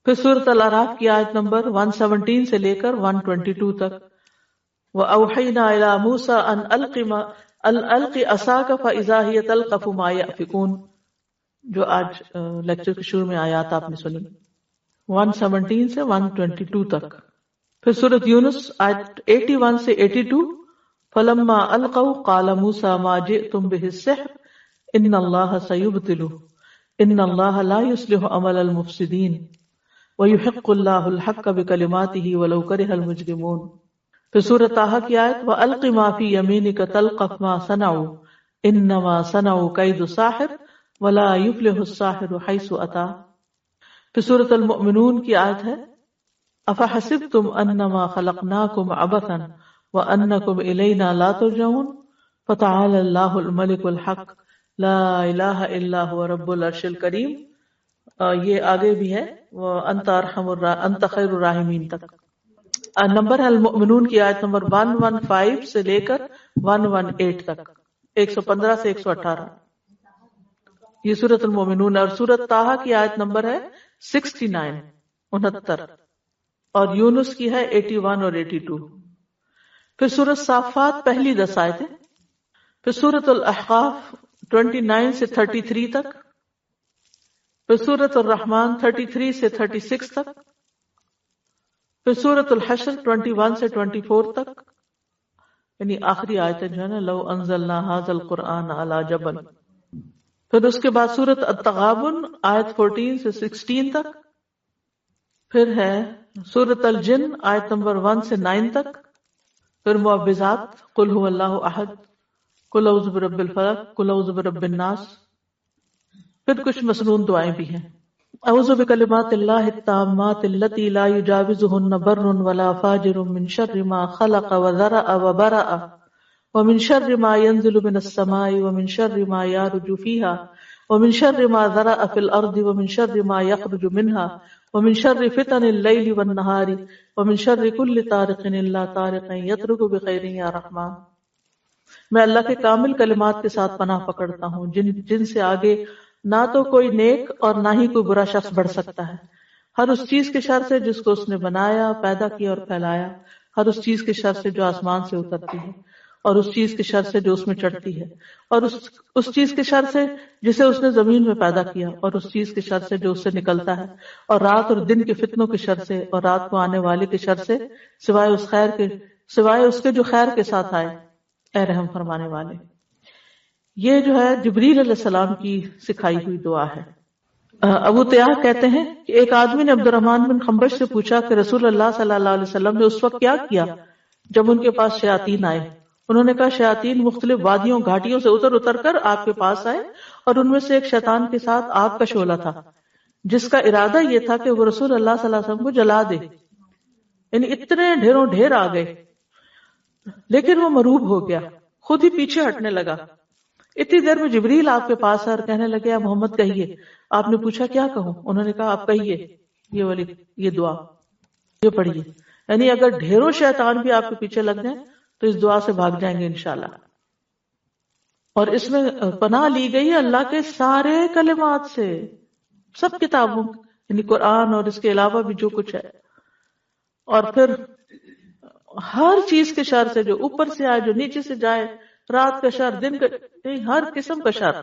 پھر سورۃ الاعراف کی آیت نمبر 117 سے لے کر 122 تک وَأَوْحَيْنَا إِلَىٰ مُوسَىٰ أَنْ أَلْقِ عَصَاكَ فَإِذَا هِيَ تَلْقَفُ مَا يَأْفِكُونَ، جو آج لیکچر کے شروع میں آیات آپ نے سنی 117 سے 122 تک. پھر سورۃ یونس آیت 81 سے 82 فَلَمَّا أَلْقَوْا قَالَ مُوسَىٰ مَا جِئْتُمْ بِهِ السِّحْرُ ان اللہ سیبطلہ ان اللہ لا یصلح عمل المفسدین ویحق اللہ الحق بکلماتہ ولو کرہ المجرمون. پھر سورۃ طٰہٰ کی آیت وَأَلْقِ مَا فِي يَمِينِكَ تَلْقَفْ مَا صَنَعُوا إِنَّمَا صَنَعُوا كَيْدُ سَاحِرٍ وَلَا يُفْلِحُ السَّاحِرُ حَيْثُ أَتَىٰ. پھر سورۃ المؤمنون کی آیت ہے أَفَحَسِبْتُمْ أَنَّمَا خَلَقْنَاكُمْ عَبَثًا وَأَنَّكُمْ إِلَيْنَا لَا تُرْجَعُونَ فَتَعَالَى اللَّهُ الْمَلِكُ الْحَقُّ لا الہ الا هو رب العرش الکریم. یہ آگے بھی ہے وہ انت خیر الراحمین تک. نمبر ہے المؤمنون کی آیت نمبر 115 سے لے کر 118 تک، 115 سے 118 یہ سورۃ المؤمنون. اور سورۃ طٰہٰ کی آیت نمبر ہے 69 اور یونس کی ہے 81 اور 82. پھر سورۃ صافات پہلی 10 آیتیں. پھر سورۃ الاحقاف 29 سے 33 تک. پھر سورۃ الرحمن 33 سے 36 تک. پھر سورۃ الحشر 21 سے 24 تک، یعنی آخری آیتیں جو ہے نا لو انزلنا ھذا القرآن علی جبل. پھر اس کے بعد سورۃ التغابن آیت 14 سے 16 تک. پھر ہے سورۃ الجن آیت نمبر 1 سے 9 تک. پھر معوذات قل ھو اللہ احد، قل اعوذ برب الفلق، قل اعوذ برب الناس. پھر کچھ مسنون دعائیں بھی ہیں. اعوذ بکلمات اللہ التامات التی لا یجاوزہن بر ولا فاجر من شر ما خلق وذرأ وبرأ ومن شر ما ينزل من السماء ومن شر ما يعرج فيها ومن شر ما ذرأ في الأرض ومن شر ما يخرج منها ومن شر فتن الليل والنهار ومن شر كل طارق إلا طارق يطرق بخير يا رحمن. میں اللہ کے کامل کلمات کے ساتھ پناہ پکڑتا ہوں جن سے آگے نہ تو کوئی نیک اور نہ ہی کوئی برا شخص بڑھ سکتا ہے. ہر اس چیز کے شر سے جس کو اس نے بنایا، پیدا کیا اور پھیلایا، ہر اس چیز کے شر سے جو آسمان سے اترتی ہے اور اس چیز کے شر سے جو اس میں چڑھتی ہے، اور اس چیز کے شر سے جسے اس نے زمین میں پیدا کیا، اور اس چیز کے شر سے جو اس سے نکلتا ہے، اور رات اور دن کے فتنوں کے شر سے اور رات کو آنے والے کے شر سے، سوائے اس کے جو خیر کے ساتھ آئے، اے رحم فرمانے والے. یہ جو ہے جبریل علیہ السلام کی سکھائی ہوئی دعا ہے. ابو طیاح کہتے ہیں کہ ایک آدمی نے عبد الرحمن بن خنبش سے پوچھا کہ رسول اللہ صلی اللہ علیہ وسلم نے اس وقت کیا کیا جب ان کے پاس شیاطین آئے؟ انہوں نے کہا شیاطین مختلف وادیوں گھاٹیوں سے اتر کر آپ کے پاس آئے اور ان میں سے ایک شیطان کے ساتھ آگ کا شعلہ تھا جس کا ارادہ یہ تھا کہ وہ رسول اللہ صلی اللہ علیہ وسلم کو جلا دے، یعنی اتنے ڈھیروں ڈھیر آ گئے، لیکن وہ مروب ہو گیا، خود ہی پیچھے ہٹنے لگا۔ اتنی دیر میں جبریل آپ کے پاس اور کہنے لگے محمد کہیے۔ آپ نے پوچھا کیا کہوں؟ انہوں نے کہا آپ کہیے یہ دعا، یہ پڑھیے، یعنی اگر ڈھیروں شیطان بھی آپ کے پیچھے لگ جائیں تو اس دعا سے بھاگ جائیں گے انشاءاللہ۔ اور اس میں پناہ لی گئی ہے اللہ کے سارے کلمات سے، سب کتابوں یعنی قرآن اور اس کے علاوہ بھی جو کچھ ہے، اور پھر ہر چیز کے شر سے، جو اوپر سے آئے جو نیچے سے جائے، رات کا شر، دن کا، ہر قسم کا شر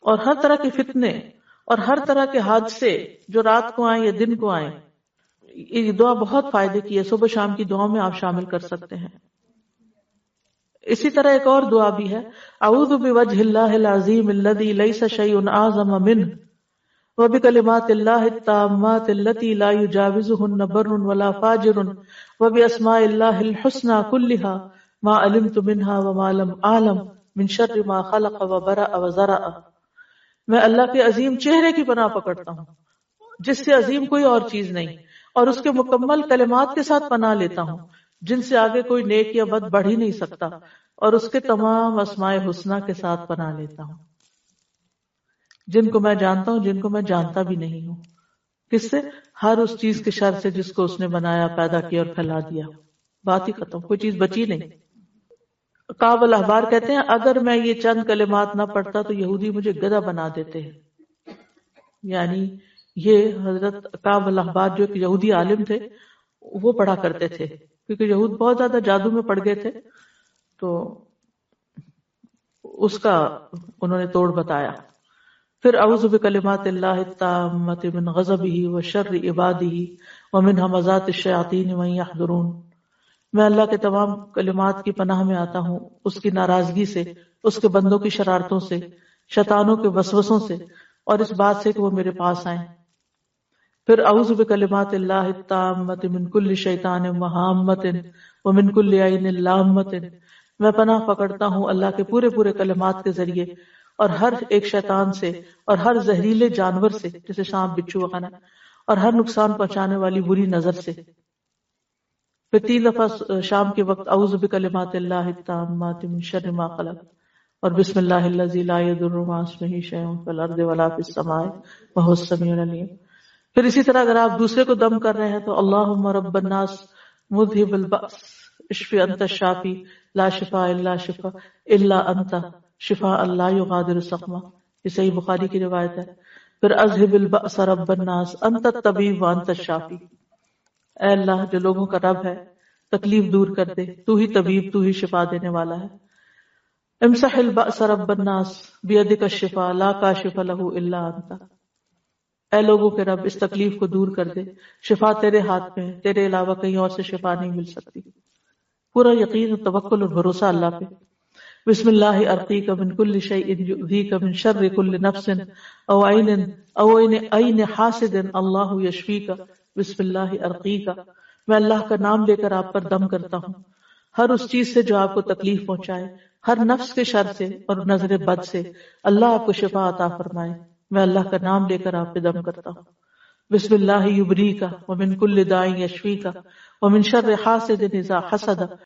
اور ہر طرح کے فتنے اور ہر طرح کے حادثے جو رات کو آئیں یا دن کو آئیں۔ یہ دعا بہت فائدے کی ہے، صبح شام کی دعاؤں میں آپ شامل کر سکتے ہیں۔ اسی طرح ایک اور دعا بھی ہے، اعوذ بوجہ اللہ العظیم الذی لیس شیء اعظم منہ وبکلمات اللہ التامات التی لا یجاوزہن بر ولا فاجر وباسماء اللہ الحسنى كلها ما علمت منها وما لم اعلم من شر ما خلق وبرأ وزرع۔ میں اللہ کے عظیم چہرے کی پناہ پکڑتا ہوں جس سے عظیم کوئی اور چیز نہیں، اور اس کے مکمل کلمات کے ساتھ پناہ لیتا ہوں جن سے آگے کوئی نیک یا بد بڑھ ہی نہیں سکتا، اور اس کے تمام اسماء حسنہ کے ساتھ پناہ لیتا ہوں، جن کو میں جانتا ہوں، جن کو میں جانتا بھی نہیں ہوں۔ کس سے؟ ہر اس چیز کے شر سے جس کو اس نے بنایا، پیدا کیا اور پھیلا دیا۔ بات ہی ختم، کوئی چیز بچی نہیں۔ کعب الاحبار کہتے ہیں اگر میں یہ چند کلمات نہ پڑھتا تو یہودی مجھے گدھا بنا دیتے ہیں، یعنی یہ حضرت کعب الاحبار جو ایک یہودی عالم تھے وہ پڑھا کرتے تھے، کیونکہ یہود بہت زیادہ جادو میں پڑ گئے تھے، تو اس کا انہوں نے توڑ بتایا۔ پھر اعوذ بکلمات اللہ التامۃ من غضبہ وشر عبادہ ومن ھمزات الشیاطین وان یحضرون۔ میں اللہ کے تمام کلمات کی پناہ میں آتا ہوں اس کی ناراضگی سے، اس کے بندوں کی شرارتوں سے، شیطانوں کے وسوسوں سے، اور اس بات سے کہ وہ میرے پاس آئیں۔ پھر اعوذ بکلمات اللہ التامۃ من کل شیطان وہامۃ ومن کل عین لامۃ۔ میں پناہ پکڑتا ہوں اللہ کے پورے کلمات کے ذریعے اور ہر ایک شیطان سے اور ہر زہریلے جانور سے، جیسے سانپ، بچھو وغیرہ، اور ہر نقصان پہنچانے والی بری نظر سے۔ پھر 3 دفعہ شام کے وقت اعوذ بکلمات اللہ التامات من شر ما خلق اور بسم اللہ الذی لا یضر مع اسمہ شیء فی الارض ولا فی السماء وهو السمیع العلیم۔ پھر اسی طرح اگر آپ دوسرے کو دم کر رہے ہیں تو اللہم رب الناس مذہب البأس اشفی انت الشافی لا شفاء الا شفاء الا انت شفاء لا یغادر سقما، یہ صحیح بخاری کی روایت ہے۔ پھر اذہب البأس رب الناس انت الطبیب وانت الشافی، اے اللہ جو لوگوں کا رب ہے تکلیف دور کر دے، تو ہی طبیب، تو ہی شفا دینے والا ہے۔ امسح البأس رب الناس بیدک الشفاء لا کاشف لہ الا انت، اے لوگوں کے رب اس تکلیف کو دور کر دے، شفا تیرے ہاتھ میں ہے، تیرے علاوہ کہیں اور سے شفا نہیں مل سکتی۔ پورا یقین اور توکل اور بھروسہ اللہ پہ۔ بسم اللہ ارقیک من کل شیء یؤذیک من شر کل نفس او عین حاسد اللہ یشفیک بسم اللہ ارقیک۔ میں اللہ کا نام لے کر آپ پر دم کرتا ہوں ہر اس چیز سے جو آپ کو تکلیف پہنچائے، ہر نفس کے شر سے اور نظر بد سے، اللہ آپ کو شفا عطا فرمائے۔ میں اللہ کا نام لے کر آپ پہ دم کرتا ہوں۔ بسم اللہ یبریک ومن کل داء یشفیک ومن شر حاسد اذا حسد